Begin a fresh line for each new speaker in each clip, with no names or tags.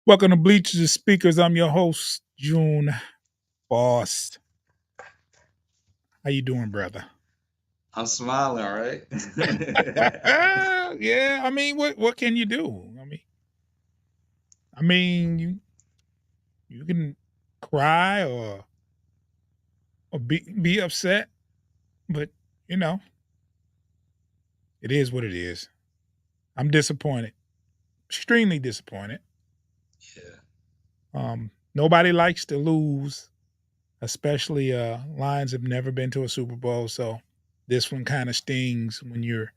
Welcome to Bleachers and Speakers. I'm your host, June Boss. How you doing, brother?
I'm smiling, all right?
Yeah, I mean, what can you do? I mean, you can cry or be upset, but you know, it is what it is. I'm disappointed, extremely disappointed.
Yeah.
Nobody likes to lose, especially Lions have never been to a Super Bowl, so this one kind of stings when you're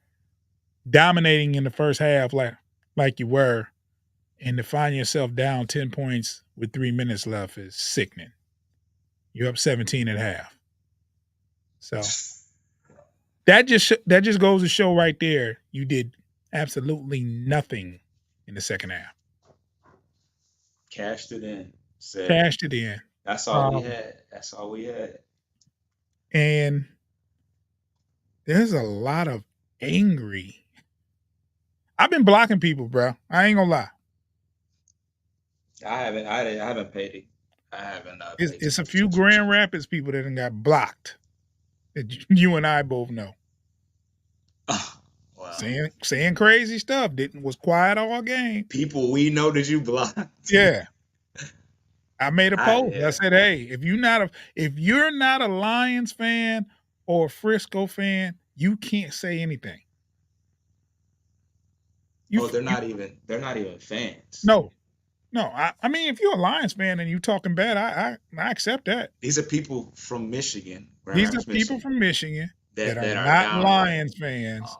dominating in the first half like you were, and to find yourself down 10 points with 3 minutes left is sickening. You're up 17 at half. So that just goes to show right there you did absolutely nothing in the second half.
Cashed it in. Said,
Cashed it in.
that's all we
Um,
had. That's all we had.
and there's a lot of angry. I've been blocking people, bro. I ain't gonna lie.
I haven't paid it. I haven't paid too
It's a
much
few
attention to
Grand Rapids people that done got blocked that you and I both know.
it. Wow.
Saying crazy stuff. Didn't was quiet all game.
People we know that you blocked.
Yeah. I made a post. I
Yeah.
said, "Hey, if you're not a Lions fan or a Frisco fan, you can't say anything. You,
Oh,
you
they're not even fans.
no, no. I mean, if you're a Lions fan and you talking bad, I accept that.
These are people from Michigan, Grand
These are
Rapids,
people
Michigan,
from Michigan that are
that are
not
down there.
Lions fans
Uh,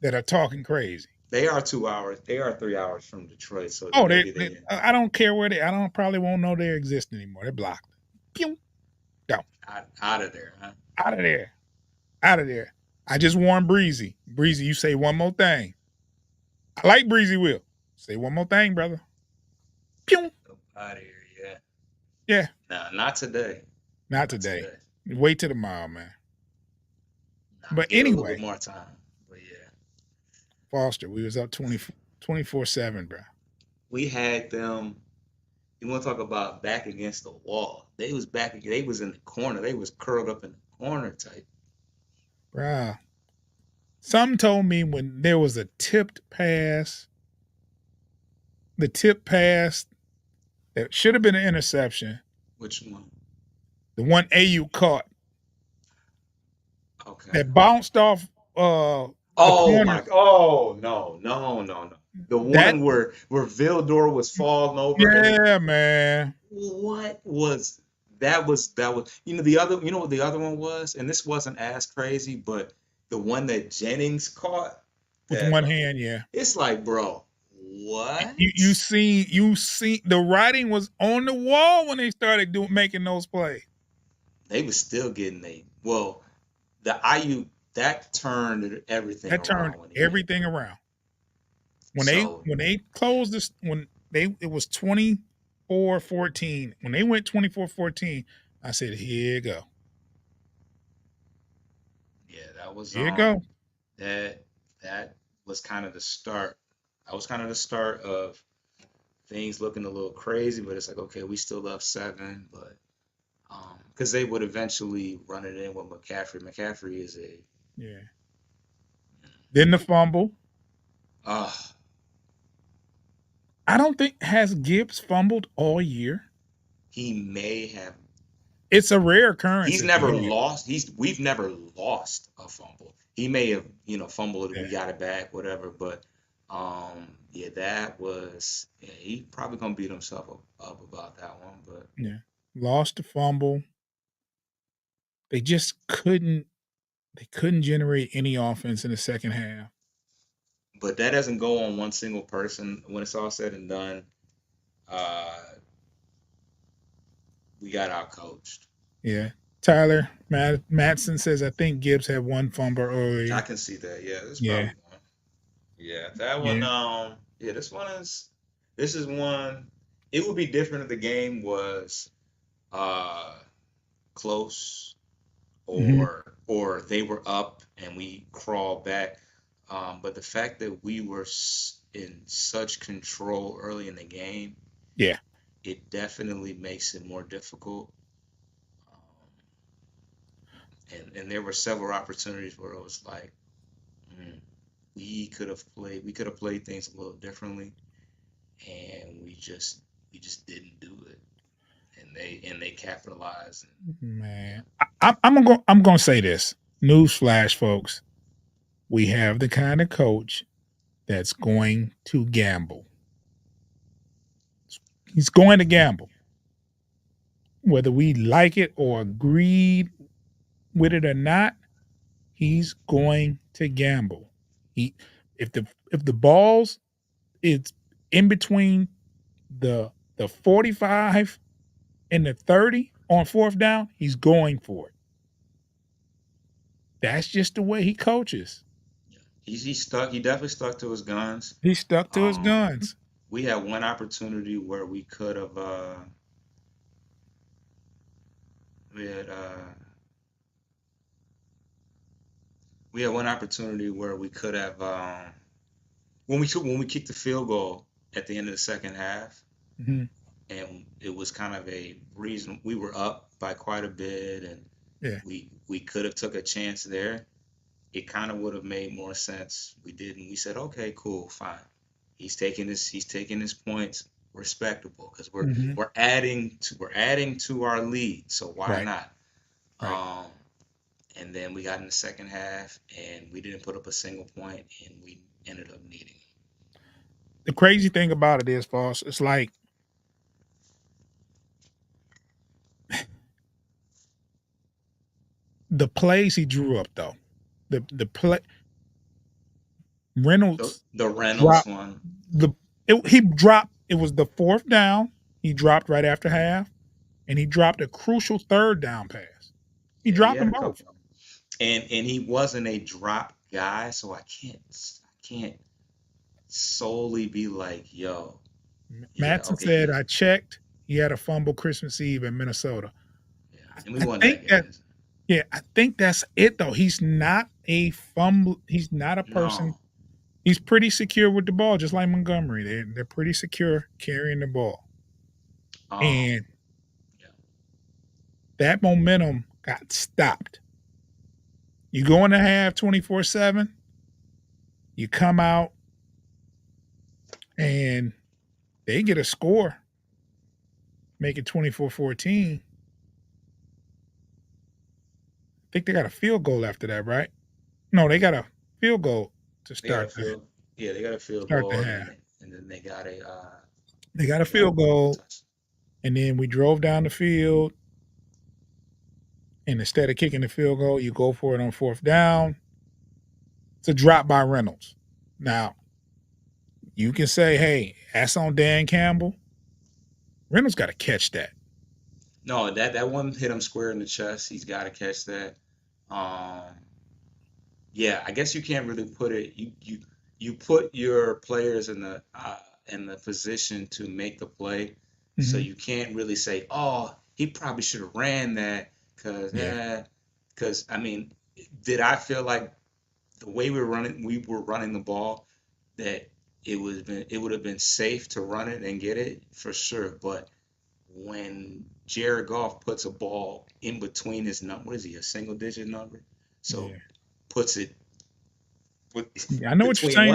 that are talking crazy.
they are 2 hours. They are 3 hours from Detroit, so
Oh,
maybe they.
I don't care where they. I don't probably won't know they exist anymore. They're blocked. Pew, go
Out of there, huh?
out of there, out of there. I just warned Breezy. Breezy, you say one more thing. I like Breezy Will. Say one more thing, brother. Pew.
Out of here, yeah.
Yeah,
No, not today.
not
Not
today.
today.
Wait till tomorrow, man.
Nah,
But
give it a little bit
anyway,
more time. But yeah,
Foster, we was up 24/7, bro.
we had them. You want to talk about back against the wall? They was back. They was in the corner. They was curled up in the corner type.
Bruh. Some told me when there was a tip pass that should have been an interception,
Which one?
the one AU caught
Okay.
that bounced off the
Oh
corner.
my! Oh no! No! No! No! The
That
one where Vildor was falling over and he.
yeah, man.
What was that? Was the other? You know what the other one was? And this wasn't as crazy, but the one that Jennings caught.
With
That
one hand, yeah.
it's like, bro, what?
You see the writing was on the wall when they started making those plays.
They was still getting well, the IU that turned everything
That turned
around when he did
everything
that.
around. When they
So
when they closed this it was 24-14. When they went 24-14, I said, here you go.
yeah, that was
Here you go.
that that was kind of the start. That was kind of the start of things looking a little crazy, but it's like, okay, we still up seven, but because they would eventually run it in with McCaffrey. McCaffrey is a
Yeah. Then the fumble.
uh
I don't think has Gibbs fumbled all year.
he may have.
It's a rare occurrence
He's
if he
never
has.
lost. We've never lost a fumble. He may have, fumbled it,
Yeah.
we got it back, whatever. But yeah, that was he probably gonna beat himself up about that one. But
Yeah. Lost the fumble. They just couldn't generate any offense in the second half.
that doesn't go on one single person. When it's all said and done, uh, we got out coached.
Yeah. Tyler Matson says I think Gibbs had one fumble
I
earlier.
can see that. Yeah, this
Yeah.
probably one. Yeah, that one.
Yeah.
Yeah, this one is. This is one. It would be different if the game was uh close
Hmm.
or they were up and we crawled back. But the fact that we were in such control early in the game,
Yeah.
It definitely makes it more difficult. Um, and there were several opportunities where it was like, mm, we could have played things a little differently, and we just didn't do it, and they capitalized. And yeah,
Man, I'm gonna say this. Newsflash, folks. We have the kind of coach that's going to gamble. He's going to gamble, whether we like it or agreed with it or not. He's going to gamble. He if the balls it's in between the 45 and the 30 on fourth down, he's going for it. That's just the way he coaches.
yeah. He stuck. He definitely stuck to his guns.
He stuck to his
Um,
guns.
we had one opportunity where we could have. We had. We had one opportunity where we could have. When we kicked the field goal at the end of the second half,
Mm-hmm.
and it was kind of a reason we were up by quite a bit, and
Yeah.
we could have took a chance there. It kind of would have made more sense. We didn't. We said, okay, cool, fine. He's taking his points, respectable, because we're
Mm-hmm.
we're adding to our lead. So why
Right.
not?
Right.
Um, and then we got in the second half, and we didn't put up a single point, and we ended up needing.
The crazy thing about it is, boss, it's like the plays he drew up though. The play
The
Reynolds
the Reynolds
dropped
one,
he dropped it was the fourth down. He dropped right after half, and he dropped a crucial third down pass. He
yeah, he
dropped
had
them
a
both.
couple of them, and he wasn't a drop guy, so I can't solely be like, yo, yeah,
Matson
okay,
said,
he's
I checked. He had a fumble Christmas Eve in Minnesota.
yeah, and we
I
won
think
that
that
game.
yeah, I think that's it though. He's not a fumble. He's not a person.
No,
He's pretty secure with the ball, just like Montgomery. They're pretty secure carrying the ball.
um,
And
yeah,
that momentum got stopped. You go in the half 24-7, you come out and they get a score, make it 24-14. I think they got a field goal after that, right? No, they got a field goal to
they got a
start
field, yeah, they got a field
the
goal, and then
half.
they got a
They got a
they got a
field goal,
touch.
and then we drove down the field. And instead of kicking the field goal, you go for it on fourth down. It's a drop by Reynolds. Now, you can say, hey, that's on Dan Campbell. Reynolds got to catch that.
No, that one hit him square in the chest. He's got to catch that. Um, yeah, I guess you can't really put it. You put your players in the position to make the play, so
Mm-hmm.
you can't really say, oh, he probably should have ran that,
Yeah.
because I mean, did I feel like the way we were running the ball, that it would have been safe to run it and get it for sure, but when Jared Goff puts a ball in between his number, what is he, a single digit number? So
Yeah.
puts it
Yeah, I know what you're
between
saying.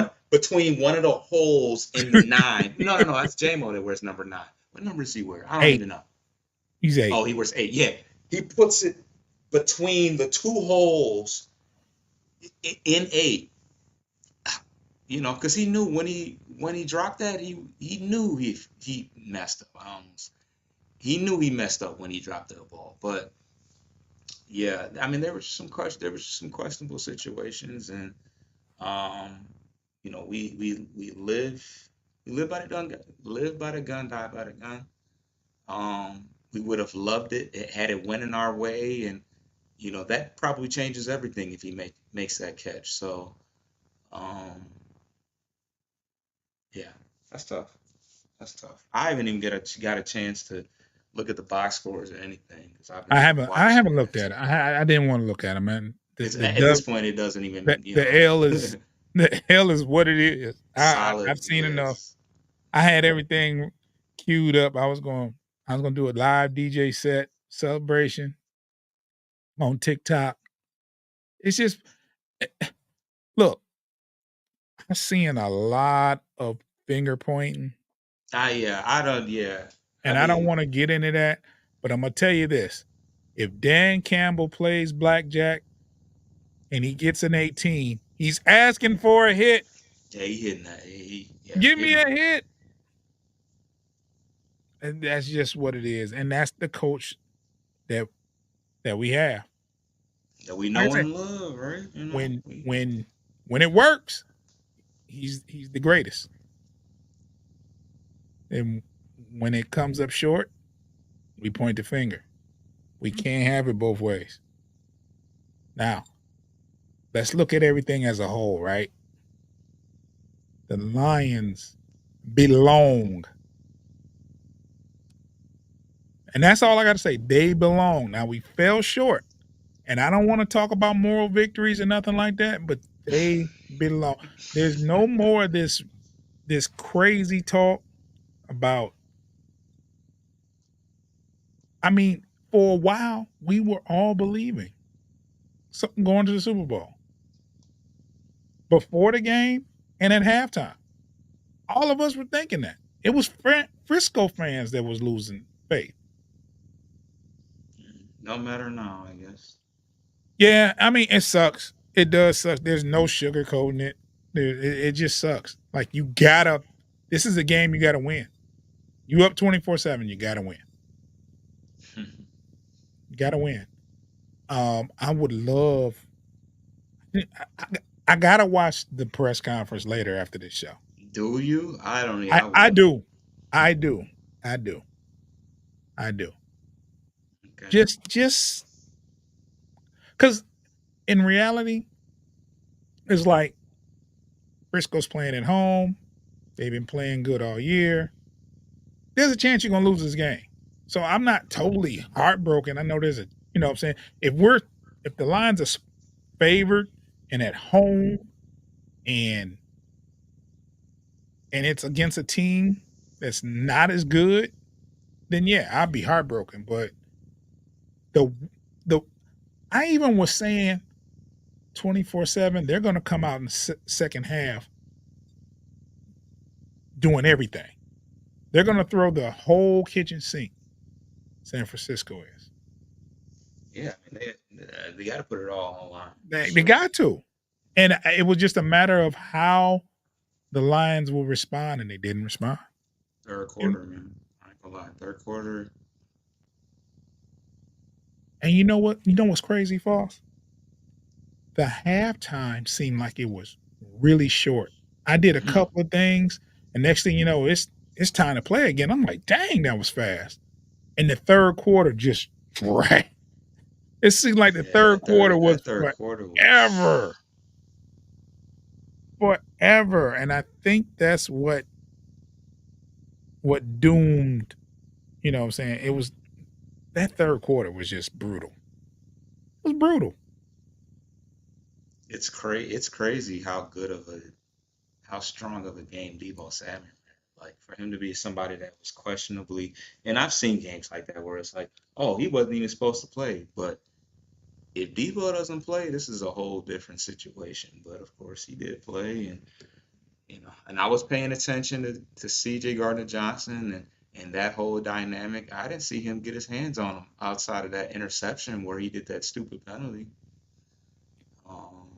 one of the holes in the nine. No, no, no, that's J-Mo that wears number 9. What number does he wear? I don't
Eight.
even know.
He's eight.
Oh, he wears 8. Yeah, he puts it between the two holes in 8. Because he knew when he dropped that, he knew he messed up. He knew he messed up when he dropped the ball, but yeah, I mean there were some questionable situations, and um, we live by the gun, live by the gun, die by the gun. We would have loved it had it went in our way, and that probably changes everything if he makes that catch. So um, yeah, that's tough. That's tough. I haven't even got a chance to look at the box scores or anything because I've
I
been
haven't. I
watching
haven't
it.
looked at it. I didn't want to look at it, man. The
It's
the
at this
dub,
point it doesn't
the,
even
the L is the L is what it is.
solid.
I've seen enough.
Yes.
I had everything. queued up. I was gonna do a live DJ set celebration on TikTok. It's just look, I'm seeing a lot of finger pointing,
Yeah, I don't. Yeah, I
and I don't
mean,
want to get into that, but I'm gonna tell you this: if Dan Campbell plays blackjack and he gets an 18, he's asking for a hit.
yeah, he hitting that. Yeah,
Give me
hitting
a hit. And that's just what it is. And that's the coach that we have.
that we
Like I
know
said,
and love, right? You know,
when when it works, he's the greatest. And when it comes up short, we point the finger. We can't have it both ways. Now, let's look at everything as a whole, right? The Lions belong. And that's all I got to say. They belong. Now, we fell short. And I don't want to talk about moral victories or nothing like that, but they belong. There's no more of this crazy talk about, I mean, for a while, we were all believing something going to the Super Bowl before the game and at halftime. All of us were thinking that. It was Frisco fans that was losing faith.
no matter now, I guess.
Yeah, I mean, it sucks. It does suck. There's no sugarcoating it. It just sucks. Like, you gotta, this is a game you gotta win. You up 24-7, you gotta win. You gotta win. I would love, I, I gotta watch the press conference later after this show.
Do you? I don't.
I,
I
I
wouldn't.
do. I do. I do. I do.
Okay.
Just because in reality, it's like Frisco's playing at home. They've been playing good all year. There's a chance you're gonna lose this game. So I'm not totally heartbroken. I know there's a, you know what I'm saying? If the Lions are favored and at home and it's against a team that's not as good, then yeah, I'd be heartbroken. But the the I even was saying 24/7, they're gonna come out in the second half doing everything. They're gonna throw the whole kitchen sink. San Francisco is.
Yeah, I mean, they got to put it all online for
They
sure.
got to. And it was just a matter of how the Lions will respond, and they didn't respond.
Third
And,
quarter, man. I ain't gonna lie. Third quarter.
and you know what? You know what's crazy, Foss? The halftime seemed like it was really short. I did a
Hmm.
couple of things, and next thing you know, it's time to play again. I'm like, dang, that was fast. And the third quarter just dragged. It seemed like the
Yeah,
third quarter was
that third quarter was.
forever, forever. And I think that's what doomed. You know what I'm saying? It was that third quarter was just brutal. It was brutal.
It's crazy how good of a how strong of a game Debo Samuel had. Like for him to be somebody that was questionably, and I've seen games like that where it's like, oh, he wasn't even supposed to play. But if Debo doesn't play, this is a whole different situation. But of course, he did play, and and I was paying attention to C.J. Gardner Johnson and that whole dynamic. I didn't see him get his hands on him outside of that interception where he did that stupid penalty. Um,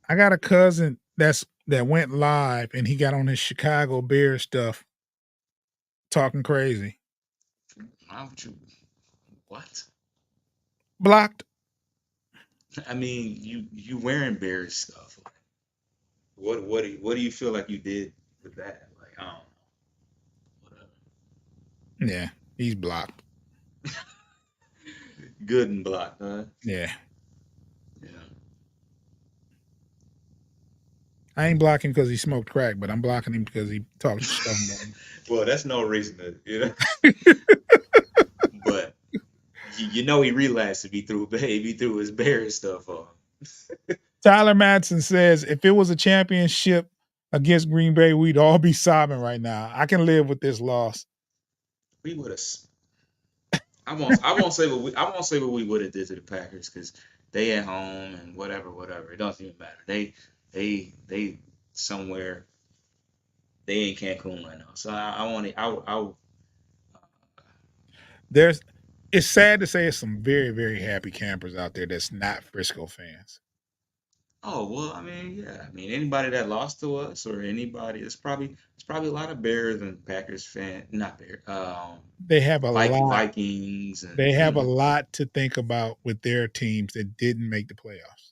I got a cousin that went live and he got on his Chicago Bears stuff talking crazy.
why would you? What?
Blocked.
I mean, you wearing Bears stuff. Like, what do you feel like you did with that? Like, I don't know. Whatever.
Yeah, he's blocked.
Good and blocked, huh?
Yeah.
Yeah.
I ain't blocking because he smoked crack, but I'm blocking him because he talked stuff about
Well, that's no reason
me.
but you know he realized if he threw his Bears stuff on.
Tyler Madsen says if it was a championship against Green Bay, we'd all be sobbing right now. I can live with this loss.
we would have. I won't say what we would have did to the Packers because they at home and whatever. It doesn't even matter. They somewhere they in Cancun right now. So I want to. I
There's it's sad to say there's some very, very happy campers out there that's not Frisco fans.
Oh well, I mean, yeah. I mean, anybody that lost to us or anybody, it's probably a lot of Bears and Packers fan, not Bear,
They have a lot
Vikings
they
and
have a lot to think about with their teams that didn't make the playoffs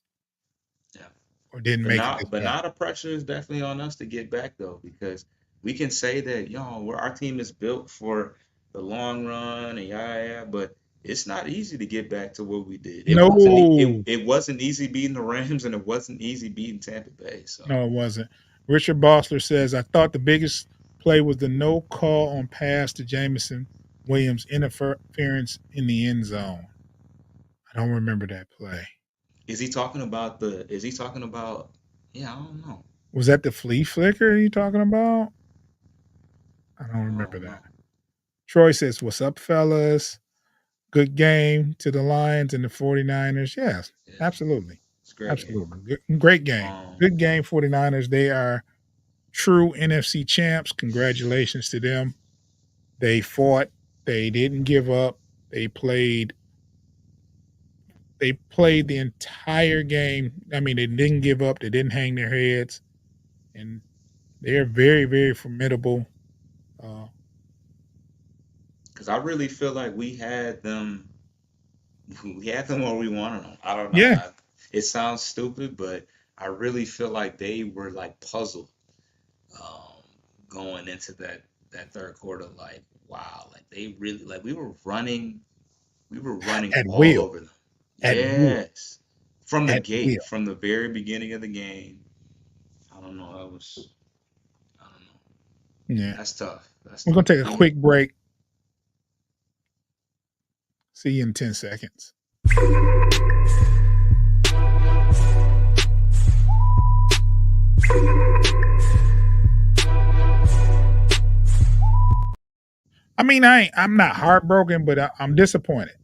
yeah.
or didn't
But
make it
now,
this
but
far.
now the pressure is definitely on us to get back though, because we can say that, our team is built for the long run and yeah, but it's not easy to get back to what we did. It wasn't e- it,
No,
it wasn't easy beating the Rams and it wasn't easy beating Tampa Bay. So
no, it wasn't. Richard Bostler says, I thought the biggest play was the no call on pass to Jameson Williams interference in the end zone. I don't remember that play.
is he talking about yeah, I don't know.
Was that the flea flicker you talking about? I don't
I
remember
don't
that.
know.
Troy says, what's up, fellas? Good game to the Lions and the 49ers. Yes,
Yeah,
absolutely.
it's a great game.
Absolutely. Great game.
Um,
Good game, 49ers. They are true NFC champs. Congratulations to them. They fought. They didn't give up. They played the entire game. I mean, they didn't give up. They didn't hang their heads. And they're very, very formidable. Uh,
because I really feel like we had them where we wanted them. I don't know.
yeah.
It sounds stupid, but I really feel like they were like puzzled um, going into that third quarter. Like, wow, like they really like we were running
At
all
will.
over them.
At will.
Yes, from the
At
gate,
will.
from the very beginning of the game. I don't know. I don't know.
Yeah.
That's tough. That's
We're going
tough.
to take a quick break. See you in 10 seconds. I mean, I'm not heartbroken, but I'm disappointed.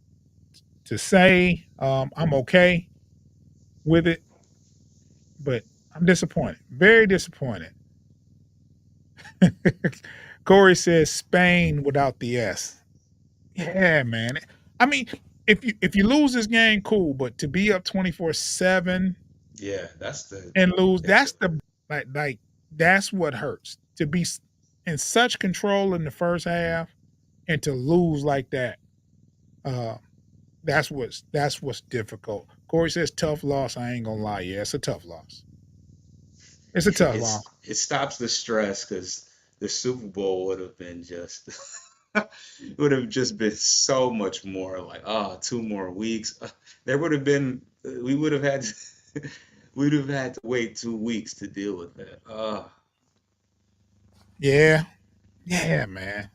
To say I'm okay with it, but I'm disappointed. Very disappointed. Corey says Spain without the S. Yeah, man. I mean, if you lose this game, cool. But to be up 24-7
Yeah, that's the
and lose,
picture.
that's the that's what hurts. To be in such control in the first half and to lose like that. Uh, that's what's difficult. Corey says tough loss. I ain't gonna lie. Yeah, it's a tough loss. It's a tough loss.
It stops the stress because the Super Bowl would have been just it would have just been so much more like 2 more weeks. There would have been we would have had to, we would have had to wait 2 weeks to deal with that.
Yeah, yeah, man.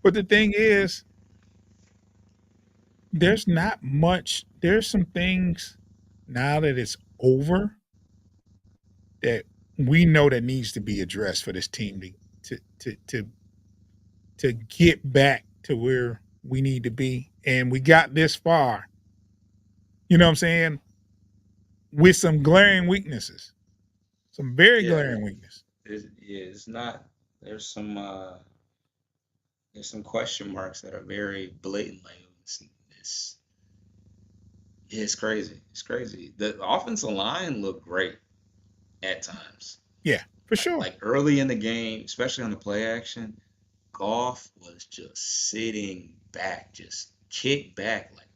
But the thing is, there's not much. There's some things now that it's over that we know that needs to be addressed for this team to to to to get back to where we need to be. And we got this far. You know what I'm saying? With some glaring weaknesses, some very
Yeah,
glaring weakness.
it's not. There's some there's some question marks that are very blatant. Like it's yeah, it's crazy. It's crazy. The offensive line looked great at times.
Yeah, for
Like
sure.
like early in the game, especially on the play action, Goff was just sitting back, just kick back. Like,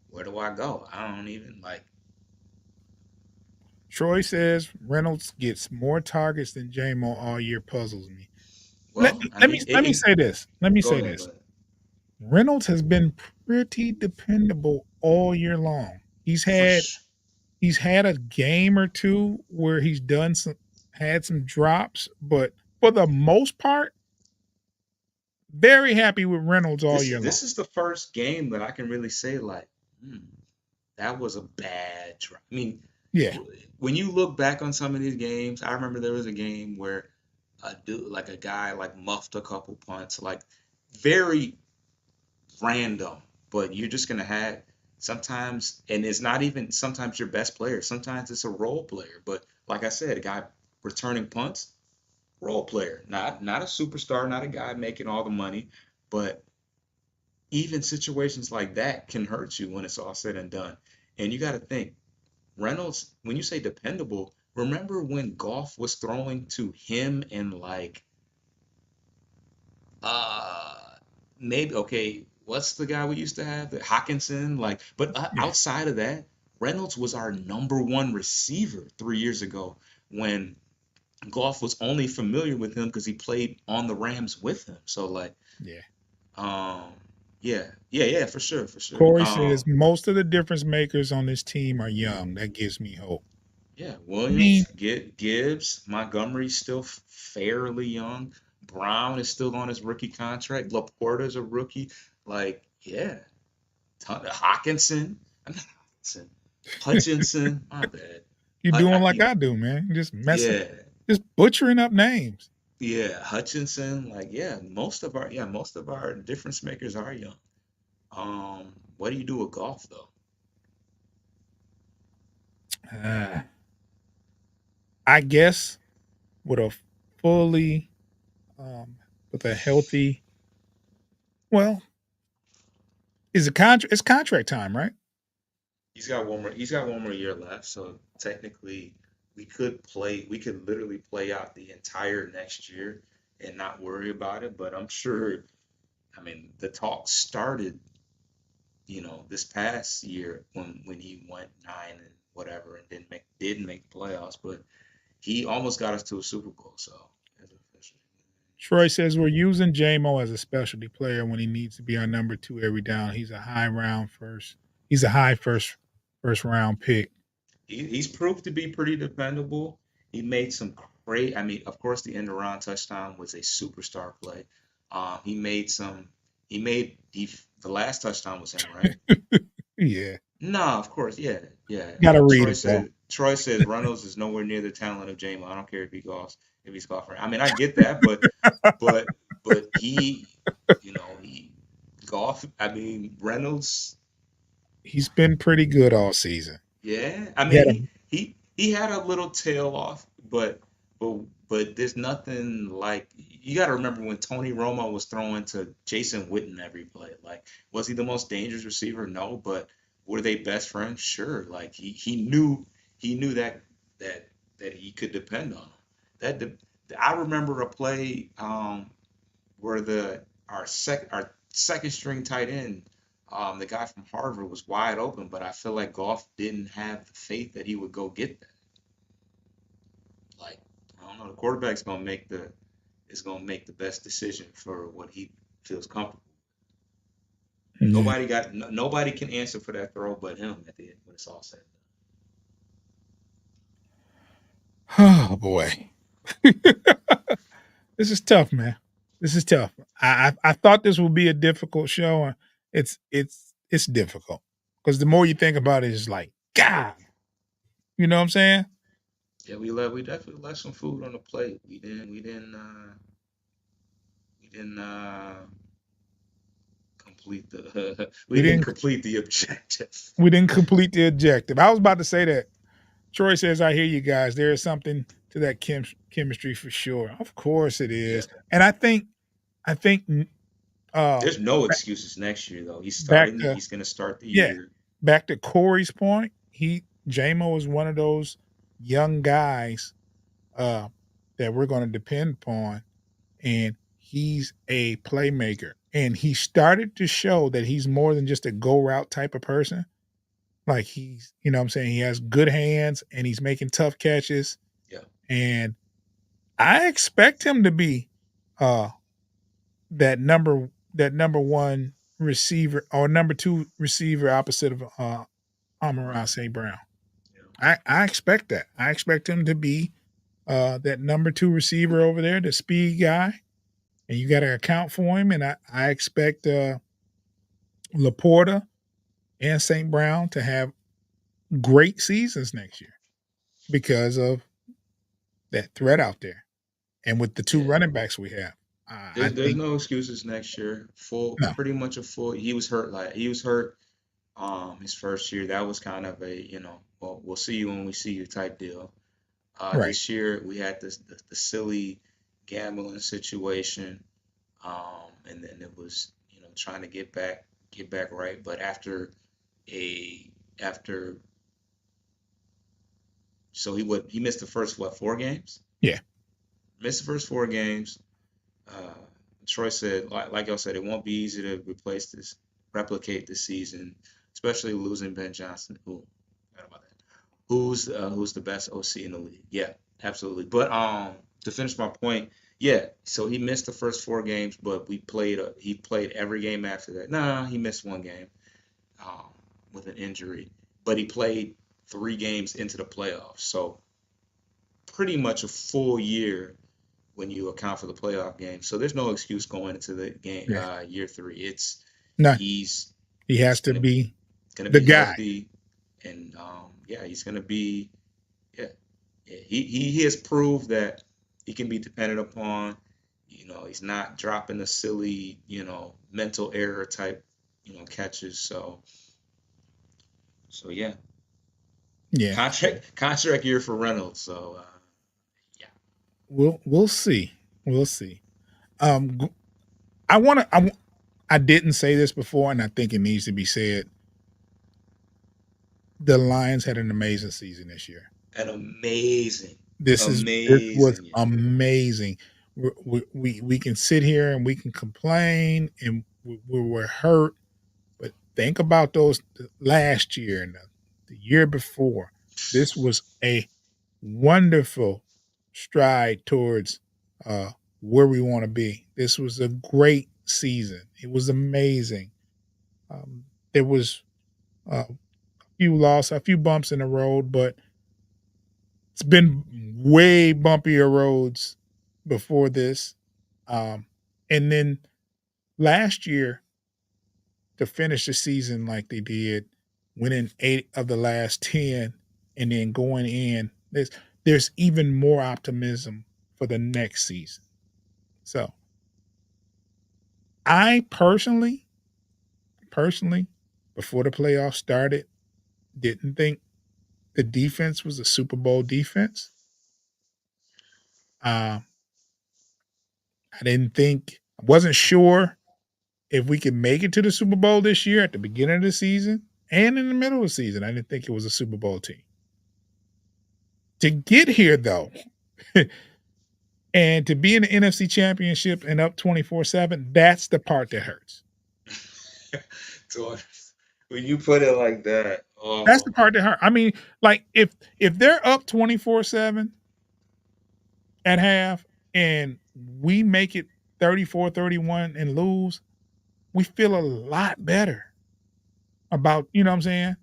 where do I go? I don't even like.
Troy says Reynolds gets more targets than JMO all year. Puzzles me. Let,
Well, I
let me
mean,
let me say this. Let me
go
say
ahead, go
this.
ahead.
Reynolds has been pretty dependable all year long. He's
For
had
sure.
he's had a game or two where he's done some had some drops, but for the most part, very happy with Reynolds all
This
year long.
this is the first game that I can really say like, hmm, that was a bad try. I mean,
Yeah,
when you look back on some of these games, I remember there was a game where a guy like muffed a couple punts, like very. random, but you're just gonna have sometimes, and it's not even sometimes your best player. Sometimes it's a role player. But like I said, a guy returning punts, role player, not a superstar, not a guy making all the money, but even situations like that can hurt you when it's all said and done. And you got to think, Reynolds, when you say dependable, remember when Goff was throwing to him and like uh maybe okay, what's the guy we used to have? The Hawkinson, like, but
Yeah.
outside of that, Reynolds was our number one receiver 3 years ago when Goff was only familiar with him because he played on the Rams with him. So like,
Yeah.
um, yeah, for sure, for sure.
Corey says most of the difference makers on this team are young. That gives me hope.
Yeah,
I mean,
Williams, Gibbs, Montgomery's still fairly young. Brown is still on his rookie contract. Laporta's a rookie. Like, yeah, Hawkinson, I'm not Hawkinson, Hutchinson. My bad.
you're
I
doing like
keep,
I do, man. You're just messing,
yeah,
just butchering up names.
yeah, Hutchinson. Like, yeah, most of our difference makers are young. What do you do with golf though?
Uh, I guess with a fully, with a healthy, well, is a contract? It's contract time, right?
He's got one more year left, so technically we could literally play out the entire next year and not worry about it. But I'm sure, I mean, the talk started, this past year when he went 9 and whatever and didn't make the playoffs, but he almost got us to a Super Bowl, so that's official.
Troy says we're using JMO as a specialty player when he needs to be our number two every down. He's a high round first. He's a high first round pick.
He's proved to be pretty dependable. He made some great. I mean, of course, the end around touchdown was a superstar play. He made some. He made the last touchdown was him, right?
Yeah,
No, of course, yeah, yeah.
gotta read it though.
Troy says Reynolds is nowhere near the talent of Jamo. I don't care if he's golfing. I mean, I get that, but he, he golf. I mean, Reynolds.
He's been pretty good all season.
Yeah, I
He
mean
had a
he had a little tail off, but but there's nothing like you got to remember when Tony Romo was throwing to Jason Witten every play. Like, was he the most dangerous receiver? No, but were they best friends? Sure. Like he knew that that he could depend on him. I remember a play where our second string tight end, the guy from Harvard was wide open, but I feel like Goff didn't have the faith that he would go get that. Like, I don't know, the quarterback's gonna make the is gonna make the best decision for what he feels comfortable.
yeah.
Nobody can answer for that throw but him at the end when it's all said.
Oh boy, this is tough, man. This is tough. I thought this would be a difficult show. And it's difficult because the more you think about it, it's like God. You know what I'm saying?
Yeah, we definitely left some food on the plate. We didn't complete the we
We
didn't
didn't
complete the objective.
we didn't complete the objective. I was about to say that. Troy says, "I hear you guys. There is something to that chemistry for sure. Of course it
Yeah.
is, and I think uh,
There's no excuses next year though.
back to
He's gonna start the
yeah,
year.
back to Corey's point. JMO is one of those young guys uh, that we're going to depend upon, and he's a playmaker. And he started to show that he's more than just a go route type of person. Like you know what I'm saying, he has good hands and he's making tough catches.
Yeah.
And I expect him to be uh that number one receiver or number two receiver opposite of Amon St. Brown.
Yeah.
I expect that. I expect him to be that number two receiver over there, the speed guy, and you got to account for him. And I expect Laporta and St. Brown to have great seasons next year because of that threat out there. And with the two
Yeah.
running backs we have, I
There's
think
no excuses next year. Full,
no,
pretty much a full. He was hurt. His first year, that was kind of a, well, we'll see you when we see you type deal.
right.
This year we had the silly gambling situation, and then it was, trying to get back right. But a after so he missed the first what 4 games?
Yeah,
Missed the first 4 games. Uh, Troy said, like y'all said, it won't be easy to replicate this season, especially losing Ben Johnson. Who, forgot about that. Who's the best OC in the league? Yeah, absolutely. But to finish my point, yeah. So he missed the first 4 games, but he played every game after that. Nah, he missed 1 game um, with an injury, but he played 3 games into the playoffs. So pretty much a full year when you account for the playoff game. So there's no excuse going into the game
yeah.
year 3. It's
No,
he's
he
he's
has to be
gonna
the
be
guy.
healthy, and yeah, he's gonna be yeah, yeah. He has proved that he can be depended upon. He's not dropping the silly, mental error type, catches. So yeah,
Yeah,
contract year for Reynolds. So yeah,
we'll see. We'll see. G- I want to. I didn't say this before, and I think it needs to be said. The Lions had an amazing season this year.
an amazing,
This was
amazing year.
amazing. We can sit here and we can complain and we're hurt, but think about those last year and the year before. This was a wonderful stride towards uh, where we want to be. This was a great season. It was amazing. There was a a few bumps in the road, but it's been way bumpier roads before this. Um, and then last year, to finish the season like they did, winning 8 of the last 10, and then going in, there's even more optimism for the next season. So I personally, before the playoffs started, didn't think the defense was a Super Bowl defense. Uh, I didn't think, I wasn't sure if we could make it to the Super Bowl this year at the beginning of the season and in the middle of the season. I didn't think it was a Super Bowl team. To get here, though, and to be in the NFC Championship and up 24-7, that's the part that hurts.
So when you put it like that,
That's the
oh,
part that hurts. I mean, like if they're up 24-7 at half and we make it 34-31 and lose, we feel a lot better about, you know what I'm saying?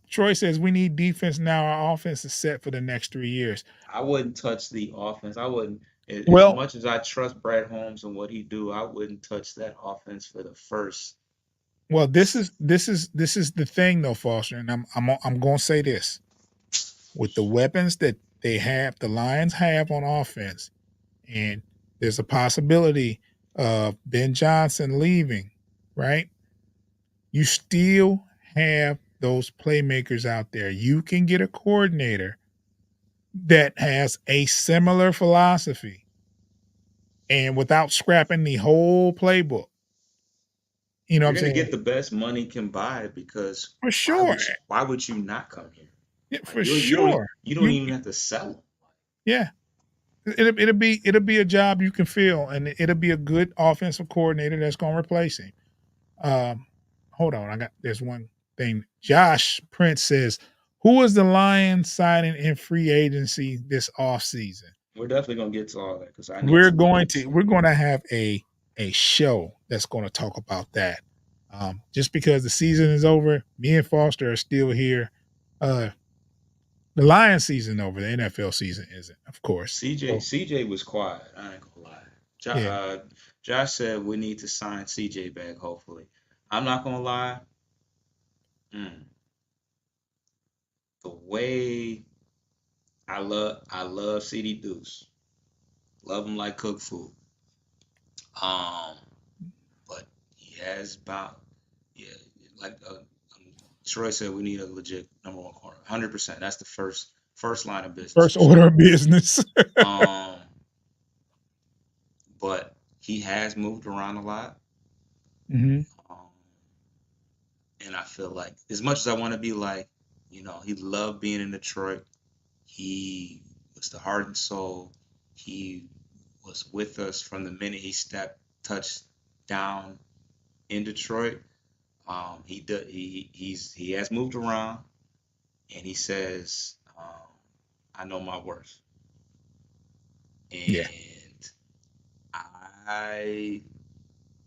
Troy says we need defense now. Our offense is set for the next 3 years.
I wouldn't touch the offense. I wouldn't, as
Well,
much as I trust Brad Holmes and what he do, I wouldn't touch that offense for the first.
well, this is the thing though, Foster, and I'm going to say this: with the weapons that they have, the Lions have on offense, and there's a possibility of Ben Johnson leaving, right? You still have those playmakers out there. You can get a coordinator that has a similar philosophy and without scrapping the whole playbook. You know what
You're
I'm
gonna
saying?
get the best money can buy because
For sure.
why would you not come here?
Yeah,
Like
for sure.
you don't
You
even have to sell them.
yeah. It'll be a job you can fill, and it'll be a good offensive coordinator that's going to replace him. Um, hold on, there's one thing. Josh Prince says, "Who is the Lions signing in free agency this offseason?"
We're definitely gonna get to all that because I need
We're
some
going to
notes.
we're going to have a show that's going to talk about that. Just because the season is over, me and Foster are still here. Uh, the Lions season over, the NFL season isn't, of course. So
CJ was quiet. I ain't gonna lie.
yeah,
Josh said we need to sign CJ back. Hopefully, I'm not gonna lie. Mm, the way I love CD Deuce. Love him like cook food. Um, but he has about yeah, like Troy said, we need a legit number one corner. 100%. That's the first line of business
First
for
order
sure.
of business.
Um, but he has moved around a lot.
Hmm.
Um, and I feel like as much as I want to be like, he loved being in Detroit. He was the heart and soul. He was with us from the minute he stepped touched down in Detroit. He has moved around, and he says, "I know my worth,"
Yeah.
and I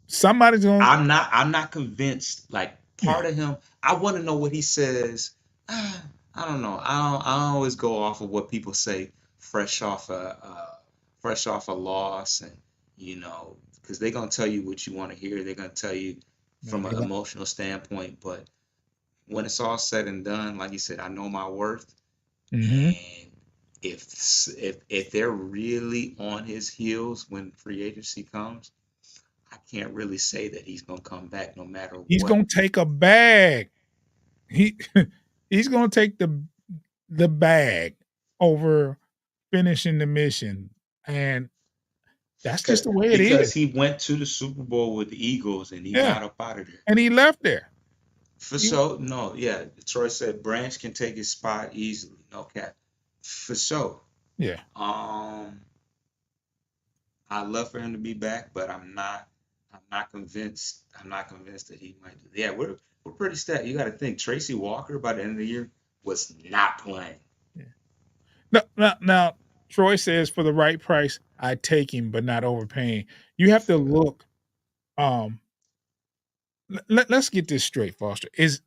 Somebody's going to,
I'm not convinced. Like
yeah.
part of him, I want to know what he says. I don't know. I don't always go off of what people say fresh off a loss, and because they're gonna tell you what you want to hear. They're gonna tell you
Man,
from an emotional standpoint. But when it's all said and done, like you said, I know my worth,
hmm
and if they're really on his heels when free agency comes, I can't really say that he's gonna come back no matter
He's
what.
going to take a bag. He he's going to take the bag over finishing the mission, and that's just
Because
the way it
because
is.
he went to the Super Bowl with the Eagles and he
Yeah,
got up out of there.
and he left there.
For
He,
sure, no, yeah. Troy said Branch can take his spot easily. No cap. For sure.
yeah,
Um, I'd love for him to be back, but I'm not convinced. I'm not convinced that he might do. Yeah, we're pretty stacked. You got to think Tracy Walker by the end of the year was not playing.
yeah. Now, Troy says for the right price, I take him, but not overpaying. You have to look. Um, let's get this straight, Foster. Is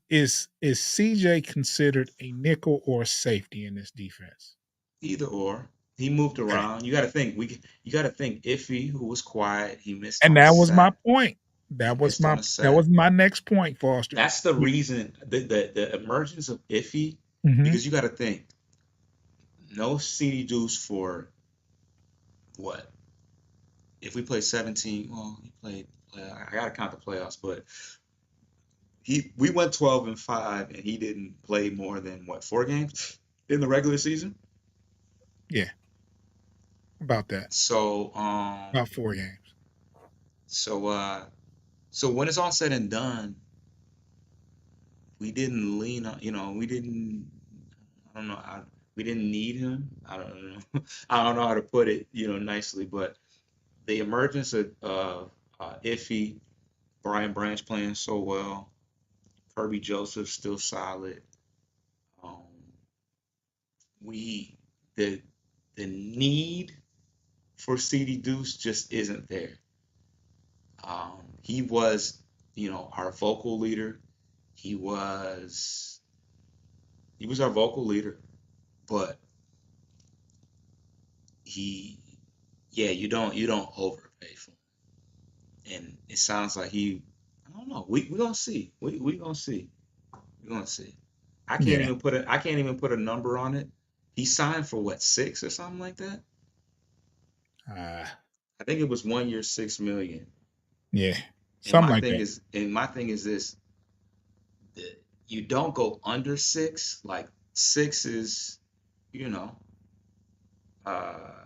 CJ considered a nickel or a safety in this defense?
Either or. He moved
Okay.
around. You got to think Iffy, who was quiet, he missed
And
on a
that was my
sack.
point.
He
That was
missed
my
on a
that
sack.
was my next point, Foster.
That's the reason the emergence of Iffy,
Mhm.
because you got to think no CD Deuce for what? If we play 17, well, he played. I got to count the playoffs, but we went 12-5, and he didn't play more than what 4 games in the regular season.
Yeah, about that.
So
About 4 games.
so uh so when it's all said and done, we didn't lean on, we didn't, I don't know, we didn't need him. I don't know. I don't know how to put it, nicely, but the emergence of Iffy, Brian Branch playing so well, Kirby Joseph still solid. Um, we the the need for CD Deuce just isn't there. He was, our vocal leader. He was he was our vocal leader, but he, yeah, you don't overpay for him. And it sounds like I don't know. We gonna see. We gonna see. We gonna see.
Yeah.
I can't even put a number on it. He signed for what, 6 or something like that?
Uh,
I think it was 1 year, 6 million.
yeah.
And
Something like that.
my thing is this: you don't go under 6. Like 6 is, you know, uh,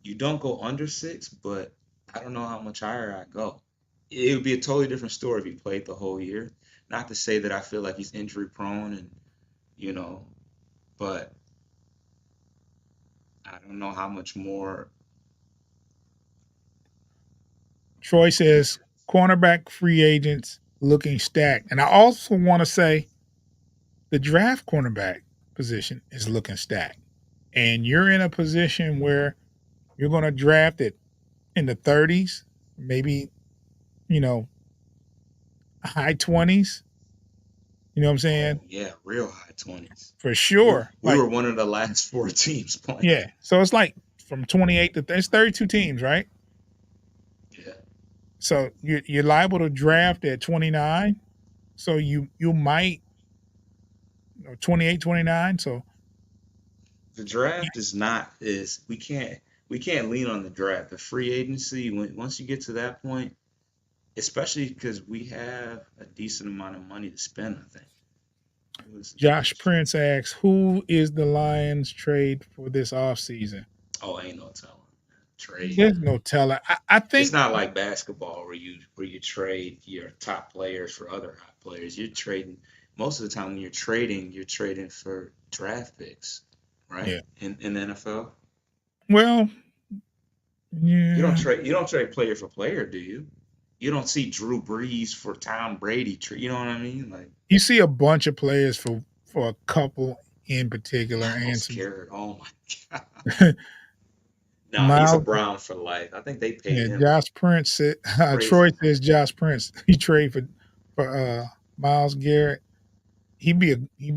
you don't go under 6, but I don't know how much higher I go. It would be a totally different story if he played the whole year. Not to say that I feel like he's injury prone and you know, but I don't know how much more.
Troy says cornerback free agents looking stacked. And I also want to say the draft cornerback position is looking stacked. And you're in a position where you're going to draft it in the 30s, maybe, you know, high 20s. You know what I'm saying?
Oh yeah, real high 20s.
For
We
sure.
we
Like,
were one of the last 4 teams playing.
yeah. So it's like from 28 to it's 32 teams, right?
Yeah,
So you're liable to draft at 29. So you might 28, 29. So
the draft is not is we can't lean on the draft. The free agency, once you get to that point, especially because we have a decent amount of money to spend, I think. It
Josh
was
Prince asks, "Who is the Lions trade for this offseason?"
oh, ain't no telling. Trade.
There's no telling. I
It's
think
not like basketball where you trade your top players for other hot players. You're trading most of the time when you're trading for draft picks, right?
yeah.
In the NFL.
Well, yeah.
You don't trade player for player, do you? You don't see Drew Brees for Tom Brady. You know what I mean? Like
You see a bunch of players for a couple in particular and
Miles
some
Garrett. Oh my God. No, he's a
Miles.
Brown for life. I think they paid
Yeah,
him
Josh Prince said,
crazy
Troy
money.
says Josh Prince. He trade for Miles Garrett. He'd be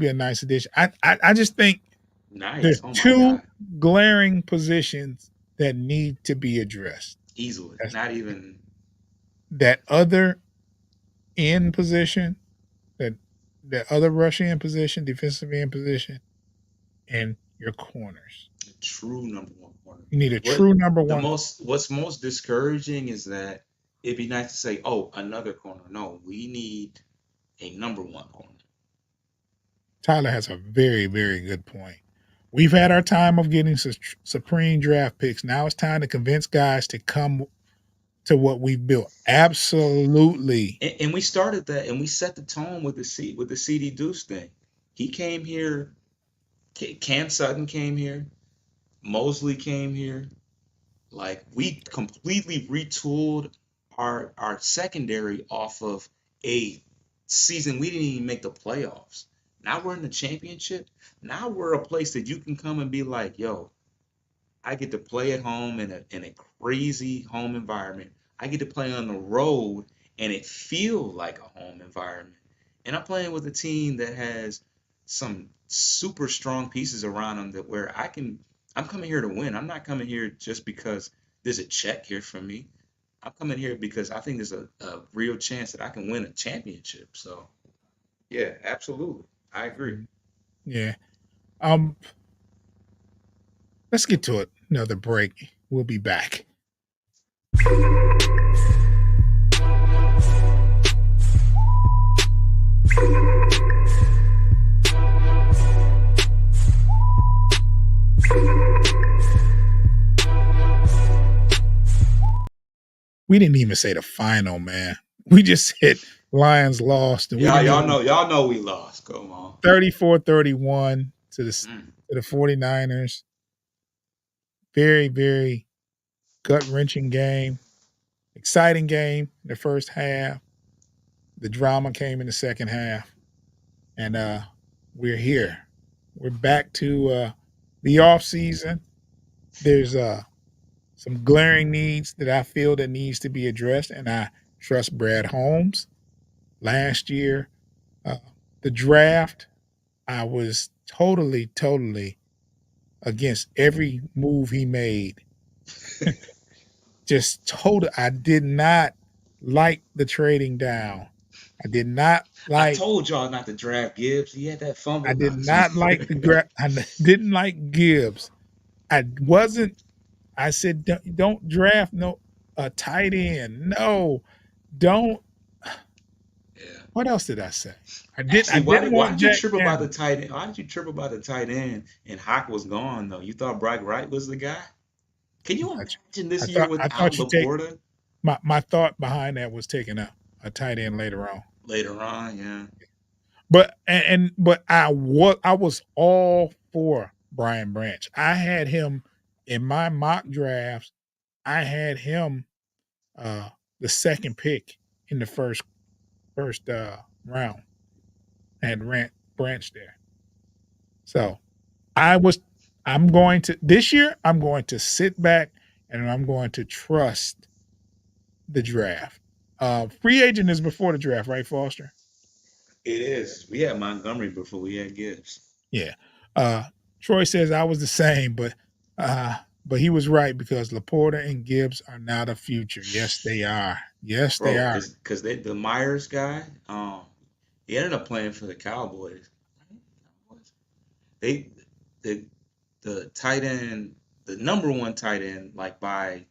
a nice addition. I just think
Nice.
there's
Oh my
two
God.
glaring positions that need to be addressed.
Easily.
That's
Not even.
that other end position, that that other rush end position, defensive end position, and your corners.
True number one corner.
You need a
What
true number one.
what's most discouraging is that it'd be nice to say, oh, another corner. No, we need a number one corner.
Tyler has a very, very good point. We've had our time of getting supreme draft picks. Now it's time to convince guys to come to what we've built. Absolutely.
And we started that and we set the tone with the CD Deuce thing. He came here, Cam Sutton came here, Mosley came here. Like we completely retooled our secondary off of a season we didn't even make the playoffs. Now we're in the championship. Now we're a place that you can come and be like, yo, I get to play at home in a crazy home environment. I get to play on the road and it feel like a home environment. And I'm playing with a team that has some super strong pieces around them that where I'm coming here to win. I'm not coming here just because there's a check here for me. I'm coming here because I think there's a real chance that I can win a championship. So yeah, absolutely. I agree.
Yeah. Um, let's get to it. Another break. We'll be back. We didn't even say the final, man. We just said Lions lost, and we didn't even
Y'all know we lost. Come on.
34-31
Mm.
to the 49ers. Very, very gut-wrenching game. Exciting game in the first half. The drama came in the second half. And we're here. We're back to the off season. There's some glaring needs that I feel that needs to be addressed, and I trust Brad Holmes. Last year, uh, the draft, I was totally against every move he made. Just total. I did not like the trading down. I did not
I
like.
told y'all not to draft Gibbs. He had that
I
fumble. No,
did not like I didn't like Gibbs. I wasn't. I said don't draft no a tight end. No, don't.
yeah.
What else did I say? I
Actually,
didn't
why
want
did you
Jack
trip about the
Campbell.
tight end? Why did you trip about the tight end and Hawk was gone though? You thought Brock Wright was the guy? Can you imagine this year
I
without
thought you take
Laporta
my thought behind that was taking a tight end later on.
later on? Yeah.
But I was all for Brian Branch. I had him in my mock drafts. I had him uh, the second pick in the first round. I had Branch there. So I was I'm going to this year I'm going to sit back and I'm going to trust the draft. Free agent is before the draft, right, Foster?
It is. We had Montgomery before we had Gibbs.
Yeah. Uh, Troy says I was the same, but he was right because Laporta and Gibbs are now the future. Yes, they are. Yes, they
Bro,
are.
cause the Myers guy, he ended up playing for the Cowboys. They, the the tight end, the number one tight end, like by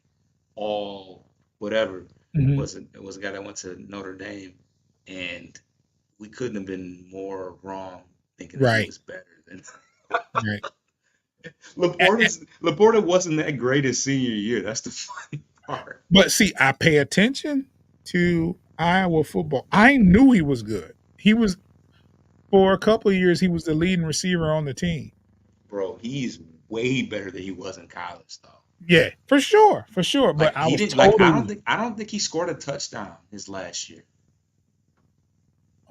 all whatever,
Mhm.
was a guy that went to Notre Dame, and we couldn't have been more wrong thinking that he
Right,
was better than
right.
Laporta wasn't that great his senior year. That's the funny part.
But see, I pay attention to Iowa football. I knew he was good. He was for a couple of years. He was the leading receiver on the team.
Bro, he's way better than he was in college though.
Yeah, for sure, for sure. But
Like
I
he
was
didn't like
totally
I don't think he scored a touchdown his last year.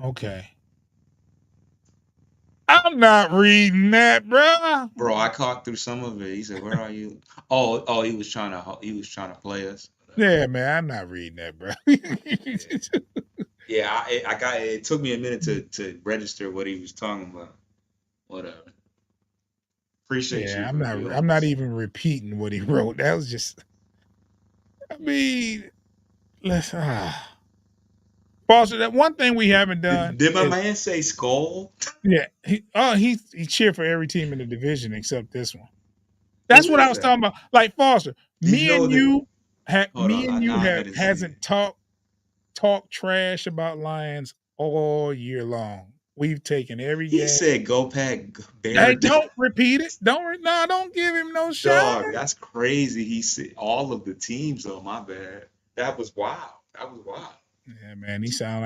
okay. I'm not reading that, bro.
Bro, I caught through some of it. He said, "Where are you?" Oh, he was trying to play us.
Yeah, man, I'm not reading that, bro.
Yeah, yeah. I got it. Took me a minute to register what he was talking about. Whatever. Appreciate
Yeah,
you
I'm
for
not.
doing
I'm not
this.
even repeating what he wrote. That was just. I mean, let's. Foster, that one thing we haven't done
Did my
is
man say skull?
yeah. He cheered for every team in the division except this one.
Who
That's what I
is
was
that?
talking about. Like Foster,
Did you
me
know
and
that?
you had
Hold
me
on.
and you
Nah, I
have
didn't see it.
hasn't talked trash about Lions all year long. We've taken every
He
game.
said, "Go pack
Hey,
bear."
don't repeat it. No, don't give him no shine.
Dog, that's crazy. He said all of the teams. Oh, my bad. That was wild. That was wild.
Yeah, man, he sound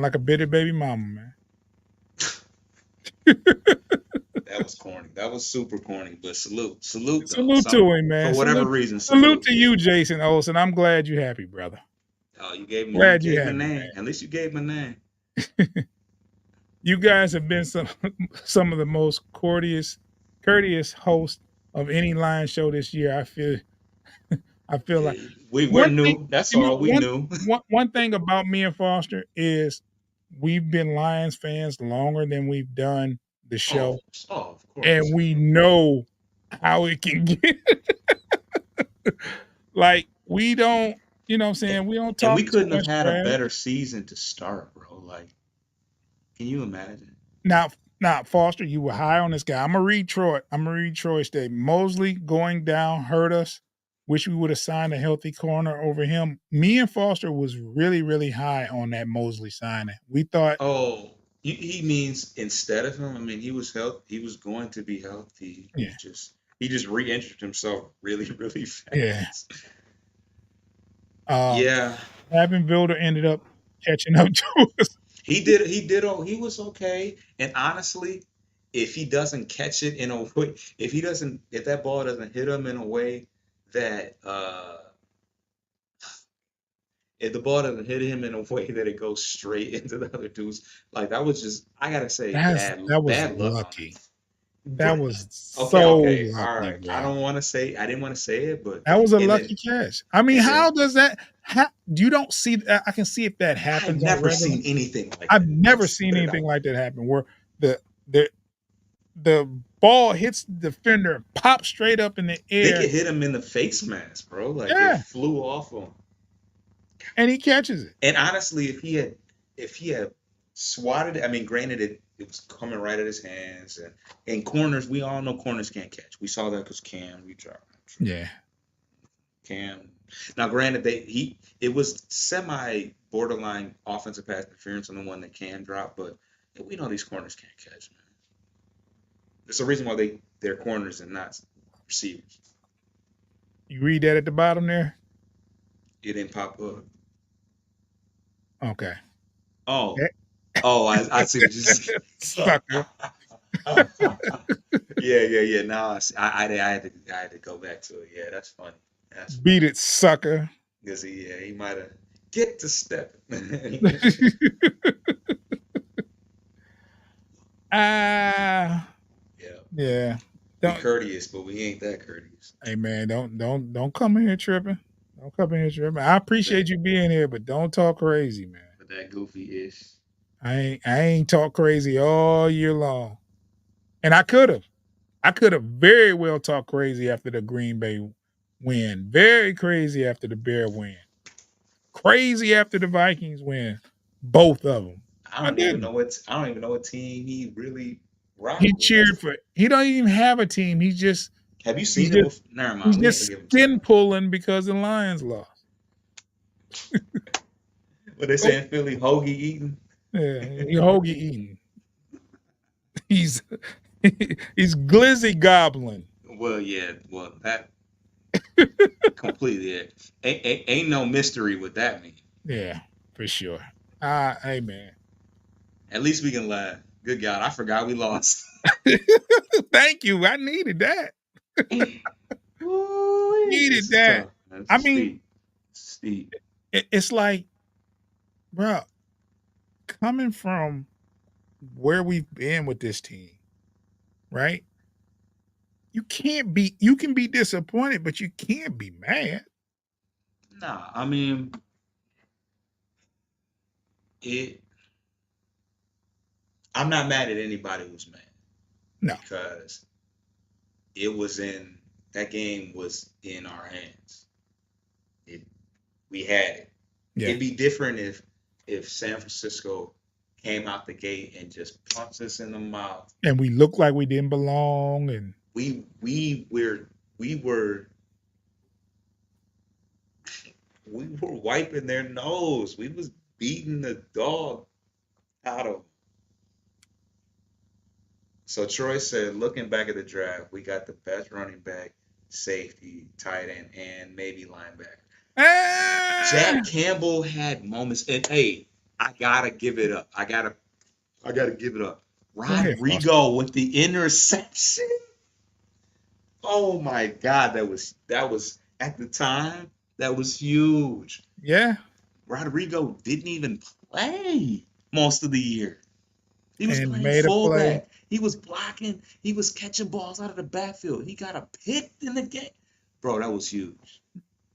like a bitter baby mama, man.
That was corny. That was super corny. But salute though.
Salute
Some
to him,
for
man.
whatever
Salute,
reason,
salute
salute.
to you, Jason Olsen. I'm glad you're happy, brother.
Oh, you
Glad you
gave my
happy,
name. At least you gave my name.
man. You guys have been some of the most courteous hosts of any Lion show this year. I feel like
We're
one thing.
new. That's
You know,
all we knew.
one thing about me and Foster is we've been Lions fans longer than we've done the
Oh,
show,
of course.
and we know how it can get. Like we don't, you know what I'm
And,
saying? We don't
and we
talk too
couldn't have
much
had a
trash.
better season to start, bro. Like, can you imagine?
Now, Foster, you were high on this guy. I'm gonna read Troy. Statement. Mosley going down hurt us. Wish we would have signed a healthy corner over him. Me and Foster was really, really high on that Mosley signing. We thought,
Oh, he means instead of him. I mean, he was going to be healthy.
yeah,
He just re-injured himself really, really
yeah.
fast.
Um,
Yeah,
Gavin Builder ended up catching up to us.
he did. He did. Oh, he was okay. And honestly, if he doesn't catch it in a way, if that ball doesn't hit him in a way that, if the ball doesn't hit him in a way that it goes straight into the other dudes, like that was just, I gotta say,
That was
bad luck on
lucky.
him.
That
But
was
okay,
so
okay, all
lucky,
right.
bro.
I didn't want to say it, but
That was a
and then
lucky catch. I mean,
and then
how does that? You don't see that? I can see if that
I've
happens on
never
regular.
seen anything like
I've
that.
never
Let's
seen
put it
anything
out.
like that happen where the the the ball hits the defender and pops straight up in the
Think
air.
it hit him in the face mask, bro. Like it
Yeah,
flew off him.
and he catches it.
And honestly, if he had swatted it, I mean, granted it was coming right at his hands, and corners, we all know corners can't catch. We saw that because Cam, we dropped
Yeah,
Cam. Now, granted, it was semi borderline offensive pass interference on the one that Cam dropped, but we know these corners can't catch, man. There's a reason why they're corners and not receivers.
you read that at the bottom there.
It didn't pop up.
Okay,
Oh, I see what you see.
sucker,
Yeah. Now I had to go back to it. Yeah, that's funny. That's funny.
beat it, sucker.
Because he might have get to step.
Ah,
Yeah,
yeah.
we
Don't.
courteous, but we ain't that courteous.
Hey man, don't come in here tripping. Don't come in here tripping. I
With
appreciate
that
you being here, but don't talk crazy, man.
with that goofy ish.
I ain't talk crazy all year long. And I could have. I could have very well talked crazy after the Green Bay win. Very crazy after the Bear win. Crazy after the Vikings win. Both of them. I didn't.
I don't even know what team he really
He
Rock with.
cheered for. He don't even have a team.
Have you
He's
seen him
just
before? Never
he's
mind. We ain't
just
gonna give him too
skin
much.
pulling because the Lions lost.
What they
Oh,
say in Philly, hoagie eating.
yeah, he hoagie eating. He's he's glizzy gobbling.
Well, yeah. Well, that completely. Ain't no mystery what that means.
Yeah, for sure. Hey man.
At least we can laugh. Good God, I forgot we lost.
Thank you. I needed that.
Ooh,
Needed
this is
that.
tough. Man. This
I
is
mean,
steep. Steep.
it's like, bro, coming from where we've been with this team, right? You can be disappointed, but you can't be mad.
Nah, I mean it. I'm not mad at anybody who's mad
No.
because it was in that game was in our hands. It we had it.
Yeah.
It'd be different if San Francisco came out the gate and just punched us in the mouth.
And we looked like we didn't belong and
We were we were wiping their nose. We was beating the dog out of them. So Troy said, looking back at the draft, we got the best running back, safety, tight end, and maybe linebacker. Jack
ah!
Campbell had moments, and hey, I gotta give it up. I gotta give it up.
Go ahead, Foster.
Rodrigo with the interception. Oh my God, that was at the time that was huge.
Yeah.
Rodrigo didn't even play most of the year. He was
And
playing
made a play.
fullback. He was blocking. He was catching balls out of the backfield. He got a pick in the game. Bro, that was huge.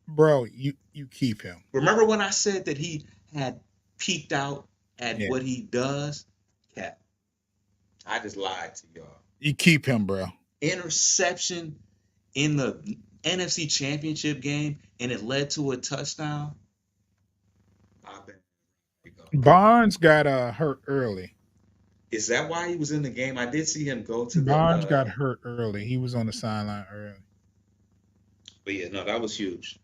Bro, you keep him.
Remember when I said that he had peaked out at
Yeah.
what he does? Yeah, I just lied to y'all.
You keep him, bro.
Interception in the NFC Championship game, and it led to a touchdown. I bet we go.
Barnes got hurt early.
Is that why he was in the game? I did see him go to the.
Barnes got hurt early. He was on the sideline early.
But yeah, no, that was huge.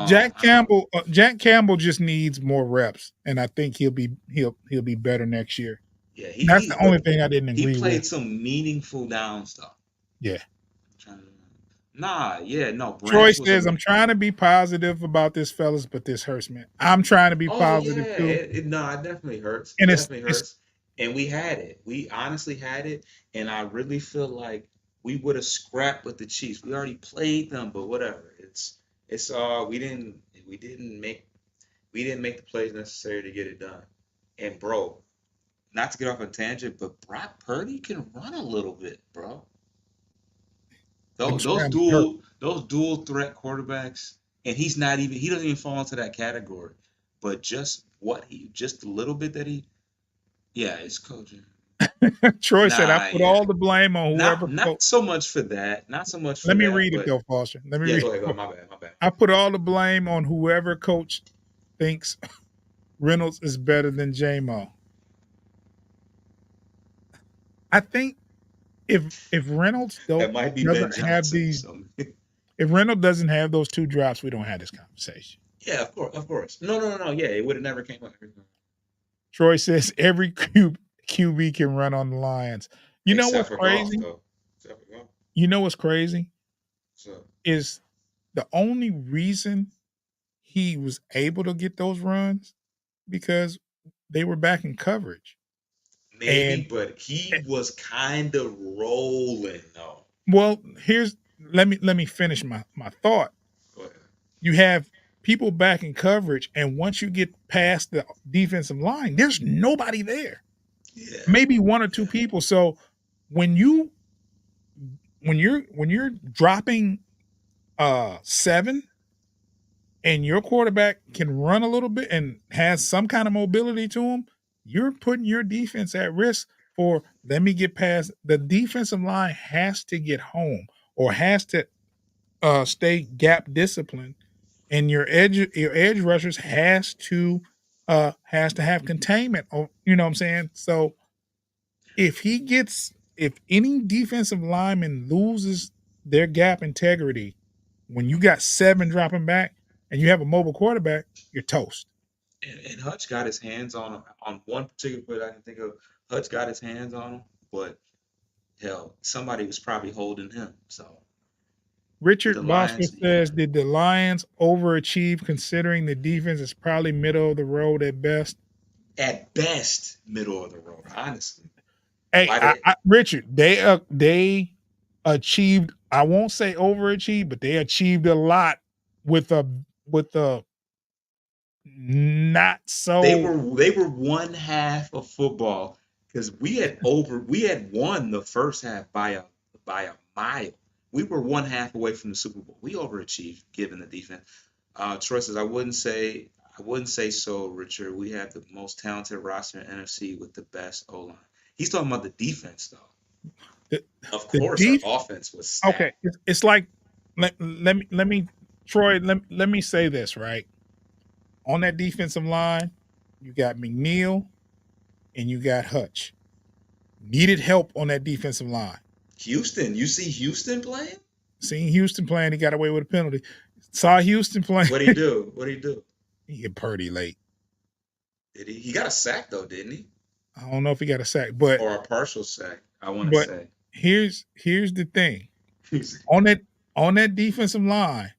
Jack
I don't.
Campbell. Jack Campbell just needs more reps, and I think he'll be better next year.
Yeah,
That's the only
but
thing I didn't
he
agree with.
played some meaningful down stuff.
Yeah.
Nah, yeah, no.
Troy
Branch was
says, I'm trying to be positive about this, fellas, but this hurts me. I'm trying to be
Oh
positive
yeah,
too.
no, it definitely hurts.
And
It definitely
it's
hurts. And we had it. We honestly had it, and I really feel like we would have scrapped with the Chiefs. We already played them, but whatever. It's we didn't make the plays necessary to get it done. And bro, not to get off a tangent, but Brock Purdy can run a little bit, bro.
them
Those
scrambles hurt.
dual threat quarterbacks, and he doesn't even fall into that category. But just a little bit that he, yeah, it's coaching.
Troy said, I
Nah,
put
yeah,
all the blame on
not
whoever.
not so much for that, not so much for
Let me
that,
read it
but
though, Foster. Let me
yeah,
read.
go ahead, go. My bad, my bad.
I put all the blame on whoever coach thinks Reynolds is better than JMO. I think if Reynolds
That might be Ben
doesn't have
Johnson or
these,
something.
if Reynolds doesn't have those two drops, we don't have this conversation.
Yeah, of course, of course. No, no, no, no. Yeah, it would have never came up.
Troy says every QB can run on the Lions. You know
Except
what's
for golf,
crazy?
though. Except for golf.
You know what's crazy
So
is the only reason he was able to get those runs because they were back in coverage.
maybe,
And
but he was kind of rolling though.
well, here's let me finish my thought.
Go ahead.
You have people back in coverage, and once you get past the defensive line, there's nobody there.
Yeah,
Maybe one or two
yeah.
people. So when you're dropping 7 and your quarterback can run a little bit and has some kind of mobility to him, you're putting your defense at risk for let me get past the defensive line has to get home or has to stay gap disciplined and your edge rushers has to have containment. You know what I'm saying? So if he gets if any defensive lineman loses their gap integrity when you got 7 dropping back and you have a mobile quarterback, you're toast.
And Hutch got his hands on him on one particular play I can think of. Hutch got his hands on him, but hell, somebody was probably holding him. So the
Richard Bosser
Lions,
says,
yeah,
did the Lions overachieve considering the defense is probably middle of the road at best?
at best, middle of the road. Honestly,
Hey,
why did
Richard, they achieved. I won't say overachieved, but they achieved a lot with a not so.
they were one half of football because we had won the first half by a mile. We were one half away from the Super Bowl. We overachieved given the defense. Troy says I wouldn't say so, Richard. We have the most talented roster in NFC with the best O line. He's talking about the defense though.
The,
Of
the
course, our
def
offense was
okay,
stacked.
it's like let me Troy, let me say this, right? On that defensive line, you got McNeil and you got Hutch. Needed help on that defensive line.
Houston, you see Houston playing?
Seeing Houston playing, he got away with a penalty. Saw Houston playing.
What would he do? What did he do?
He hit Purdy late.
Did he? He got a sack though, didn't he?
I don't know if he got a sack, but
Or a partial sack, I want to
but
say.
here's the thing. On that defensive line,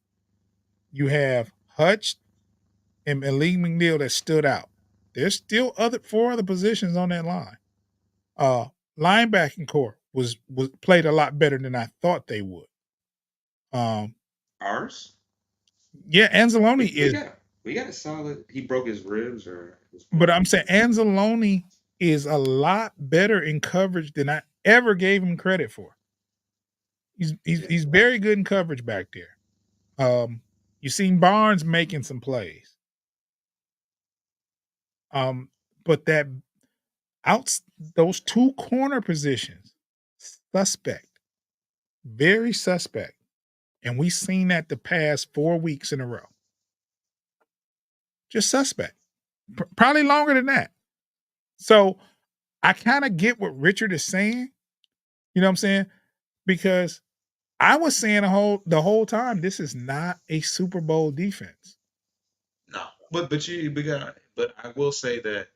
you have Hutch and Malik McNeil that stood out. There's still 4 other positions on that line. Linebacking core was played a lot better than I thought they would. Um,
Ours?
yeah, Anzalone
We
is,
got we got a solid. He broke his ribs or his
but
foot.
I'm saying Anzalone is a lot better in coverage than I ever gave him credit for.
Yeah.
He's very good in coverage back there. You seen Barnes making some plays. But that out those 2 corner positions, suspect, very suspect, and we seen that the past 4 weeks in a row. Just suspect, probably longer than that. So I kind of get what Richard is saying. You know what I'm saying? Because I was saying the whole time this is not a Super Bowl defense.
No, but I will say that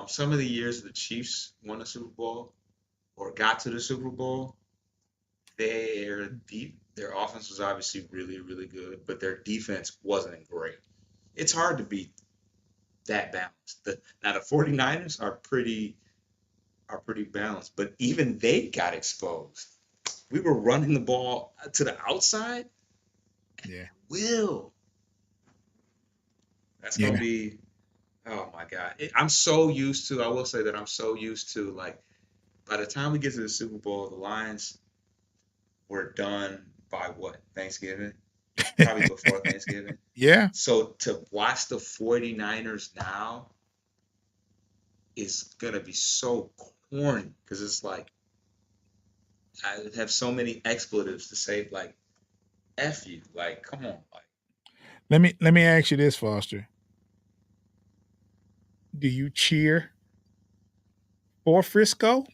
some of the years the Chiefs won the Super Bowl or got to the Super Bowl, their offense was obviously really really good, but their defense wasn't great. It's hard to beat that balanced. Now the 49ers are pretty balanced, but even they got exposed. We were running the ball to the outside.
Yeah,
Will that's gonna
yeah.
be oh my god! I'm so used to. I will say that I'm so used to like by the time we get to the Super Bowl, the Lions were done by what Thanksgiving, probably before Thanksgiving.
Yeah,
So to watch the 49ers now is gonna be so corny because it's like I have so many expletives to say like F you. Like, come on. Like,
let me ask you this, Foster. Do you cheer for Frisco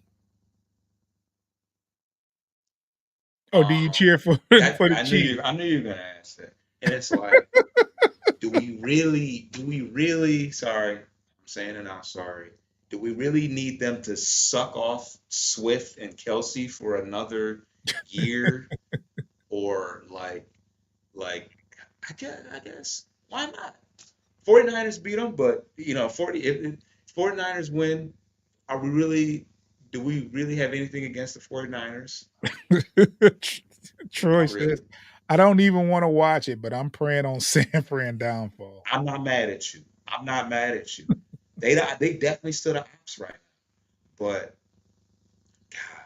or do you
um,
cheer for
that
for the Chiefs?
I knew you were gonna ask that. And it's like, do we really, sorry, I'm saying it now, sorry. Do we really need them to suck off Swift and Kelsey for another year? Or like, I guess, why not? 49ers beat them, but you know, 49ers win, are we really do we really have anything against the 49ers?
Troy
Not
says,
really.
I don't even want to watch it, but I'm praying on San Fran downfall.
I'm not mad at you. I'm not mad at you. They definitely stood up apps right now. But God,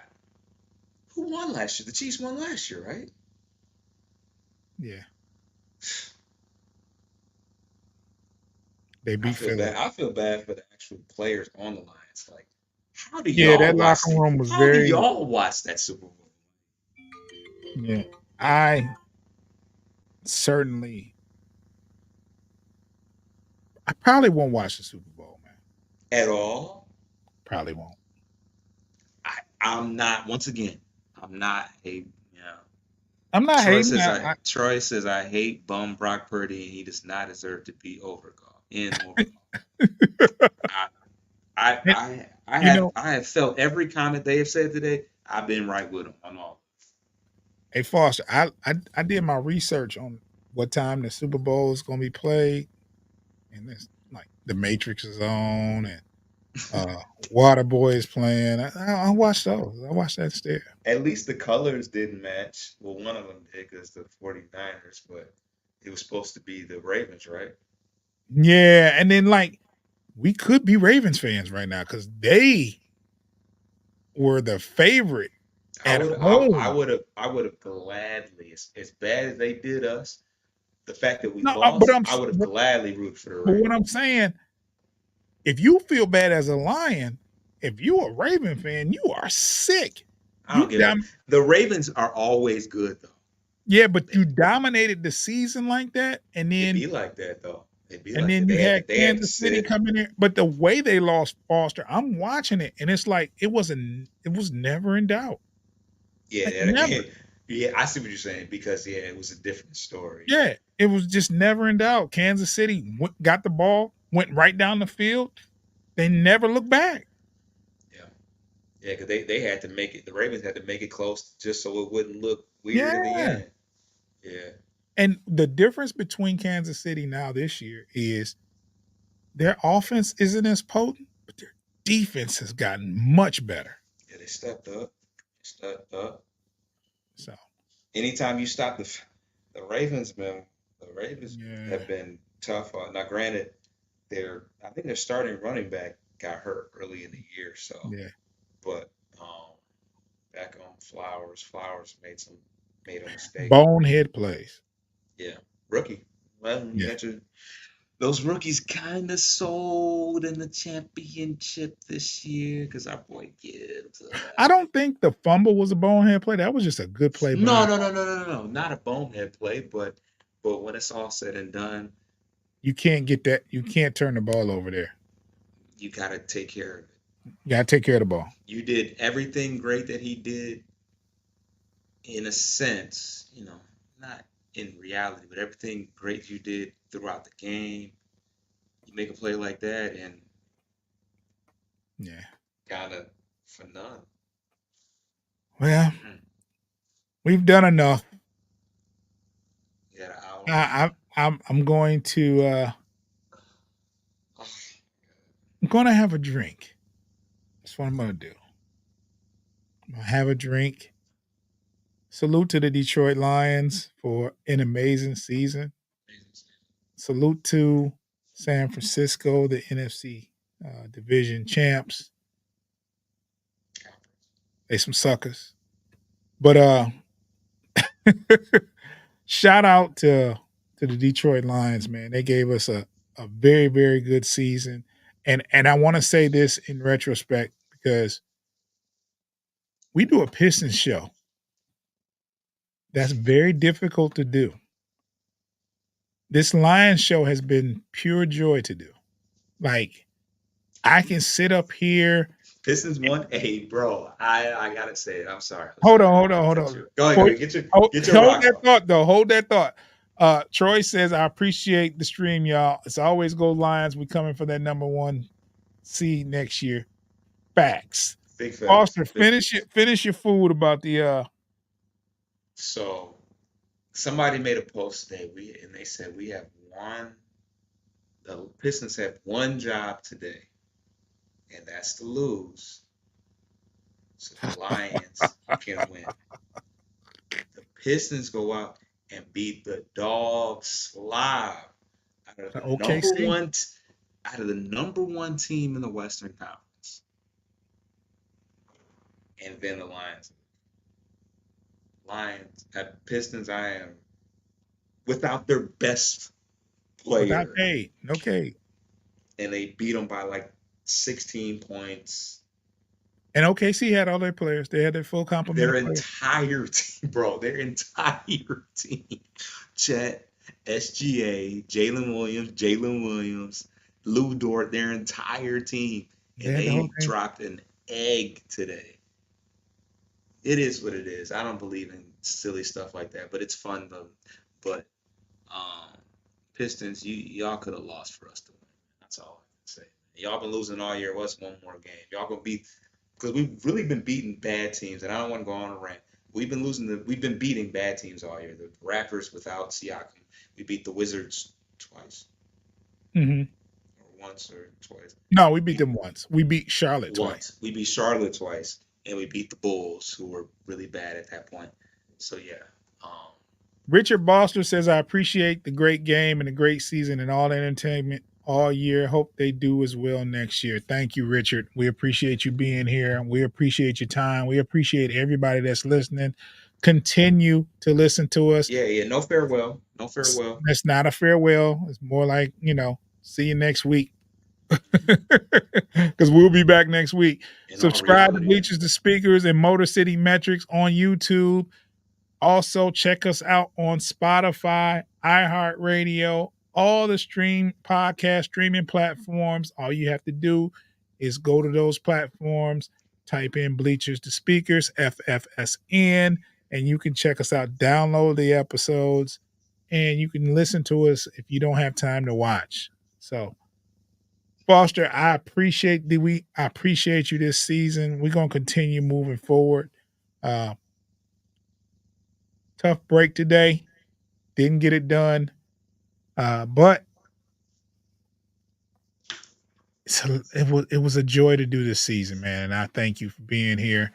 who won last year? The Chiefs won last year, right?
Yeah, they beat Philly.
I feel bad for the actual players on the Lions. Like,
Yeah, that locker room was
how do
very.
y'all watch that Super Bowl?
Yeah, I certainly. I probably won't watch the Super Bowl, man.
At all?
Probably won't.
I'm not. Once again, I'm not a.
I'm not hating.
Troy says I hate bum Brock Purdy and he does not deserve to be overcalled. In overcall. I
And, you know,
I have felt every comment they have said today. I've been right with them on all.
hey Foster, I did my research on what time the Super Bowl is going to be played, and it's like the Matrix is on, and Waterboy is playing. I watched those. I watched that still.
At least the colors didn't match. Well, one of them did because the 49ers, but it was supposed to be the Ravens, right?
Yeah, and then like we could be Ravens fans right now because they were the favorite at home.
I would have gladly, as bad as they did us, the fact that we
No,
lost, I would have gladly rooted for the
but
Ravens.
what I'm saying, if you feel bad as a Lion, if you're a Raven fan, you are sick.
I don't give it. The Ravens are always good though.
Yeah, but you dominated the season like that, and
It'd
then
be like that though. It'd be
and
like that.
then you had
They had to
Kansas City
sit.
come in there. But the way they lost Foster, I'm watching it, and it's like it was never in doubt.
Yeah,
Like,
and
never.
again, yeah, I see what you're saying because yeah, it was a different story.
Yeah, it was just never in doubt. Kansas City got the ball, went right down the field. They never looked back.
Yeah, yeah, because they had to make it. The Ravens had to make it close just so it wouldn't look weird in the
Yeah.
end. Yeah,
And the difference between Kansas City now this year is their offense isn't as potent, but their defense has gotten much better.
yeah, they stepped up. Stepped up.
So
Anytime you stop the Ravens, man, the Ravens
yeah,
have been tough. Now, granted, I think their starting running back got hurt early in the year, so
yeah.
but um, back on Flowers, made a mistake.
Bonehead plays.
Yeah, rookie. Well, you
Yeah.
got your those rookies kind of sold in the championship this year because our boy Gibbs.
I don't think the fumble was a bonehead play. That was just a good play
No,
by.
no, no, no, no, no, no, not a bonehead play, but when it's all said and done,
You can't get that. You can't turn the ball over there.
you gotta take care of it.
You gotta take care of the ball.
You did everything great that he did in a sense, not in reality, but everything great you did throughout the game. You make a play like that and
Yeah.
kind of for none.
Well,
Mm.
we've done enough.
You had an hour.
I'm going to
Oh,
I'm going to have a drink. That's what I'm going to do. I'm going to have a drink. Salute to the Detroit Lions for an amazing season. Salute to San Francisco, the NFC division champs. They some suckers. But shout out to the Detroit Lions, man. They gave us a very, very good season. And I want to say this in retrospect because we do a Pistons show. That's very difficult to do. This Lions show has been pure joy to do. Like I can sit up here.
Pistons won. Hey, bro, I gotta say it. I'm sorry.
Hold on. Hold on.
Go ahead. Get your
Hold
rocks
that
off.
thought though. Hold that thought. Troy says, I appreciate the stream, y'all. It's always go Lions. We coming for that number one seed next year. Facts.
Big facts.
Foster, finish your food about the
So somebody made a post today. And they said we have the Pistons have one job today, and that's to lose. So the Lions can win. The Pistons go out and beat the dogs live out of the number
OKC.
one out of the number one team in the Western Conference. And then the Pistons, I am without their best
Without
player.
Cade. No Cade.
And they beat them by like 16 points.
And OKC had all their players. They had their full complement
Their
of players.
entire team, bro. Their entire team. Chet, SGA, Jalen Williams, Lou Dort, their entire team. And they dropped an egg today. it is what it is. I don't believe in silly stuff like that, but it's fun though. But um, Pistons, y'all could have lost for us to win. That's all I can say. Y'all been losing all year. What's one more game? Y'all gonna beat because we've really been beating bad teams, and I don't want to go on a rant. We've been beating bad teams all year. The Raptors without Siakam. We beat the Wizards twice,
Hmm.
or once or twice.
No, we beat
We
them once. We beat Charlotte twice.
once. We beat Charlotte twice, and we beat the Bulls, who were really bad at that point. So yeah, um,
Richard Boster says, I appreciate the great game and the great season and all the entertainment all year. Hope they do as well next year. Thank you, Richard. We appreciate you being here. We appreciate your time. We appreciate everybody that's listening. Continue to listen to us.
yeah, yeah. No farewell. No farewell.
That's not a farewell. It's more like, see you next week. Because we'll be back next week.
In all
Subscribe to
reality.
Bleachers to Speakers and Motor City Metrics on YouTube. Also, check us out on Spotify, iHeartRadio, all the podcast streaming platforms. All you have to do is go to those platforms, type in Bleachers to Speakers, FFSN, and you can check us out, download the episodes, and you can listen to us if you don't have time to watch. So, Foster, I appreciate you this season. We're gonna continue moving forward. Uh, Tough break today. Didn't get it done. But it was a joy to do this season, man. And I thank you for being here.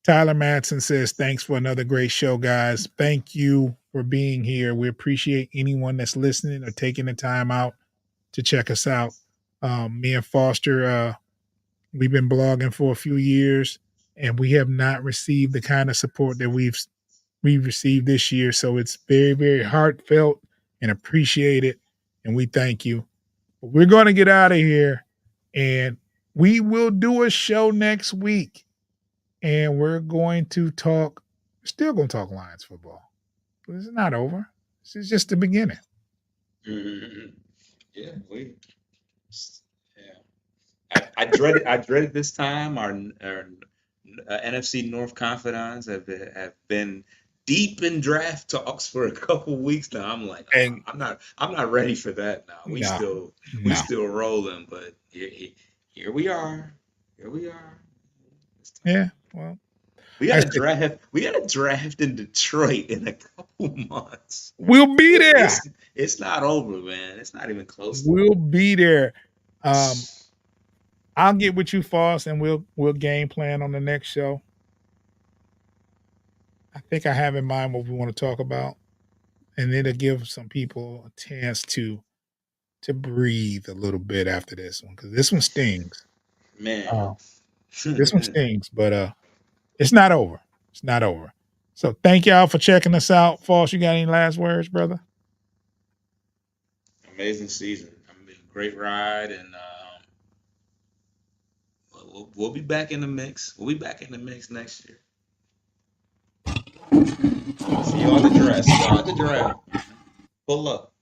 Tyler Madsen says, thanks for another great show, guys. Thank you for being here. We appreciate anyone that's listening or taking the time out to check us out. Me and Foster, we've been blogging for a few years, and we have not received the kind of support that we've received this year. So it's very, very heartfelt and appreciated. And we thank you. But we're going to get out of here, and we will do a show next week. And we're still going to talk Lions football. This is not over. This is just the beginning.
Mm-hmm. Yeah, yeah. I dreaded this time. Our NFC North confidants have been deep in draft talks for a couple weeks now. I'm like,
And
I'm not ready for that now. We
no.
still rolling, but here we are. Here we are.
Yeah, well,
We got a draft. We got a draft in Detroit in a couple months.
We'll be there.
It's not over, man. It's not even close.
We'll be there. I'll get with you, Foss, and we'll game plan on the next show. I think I have in mind what we want to talk about, and it'll give some people a chance to breathe a little bit after this one, because this one stings.
Man,
this one stings, but it's not over. It's not over. So thank y'all for checking us out. Foss, you got any last words, brother?
Amazing season. I mean, great ride, and we'll be back in the mix. We'll be back in the mix next year. See y'all at the draft. Pull up.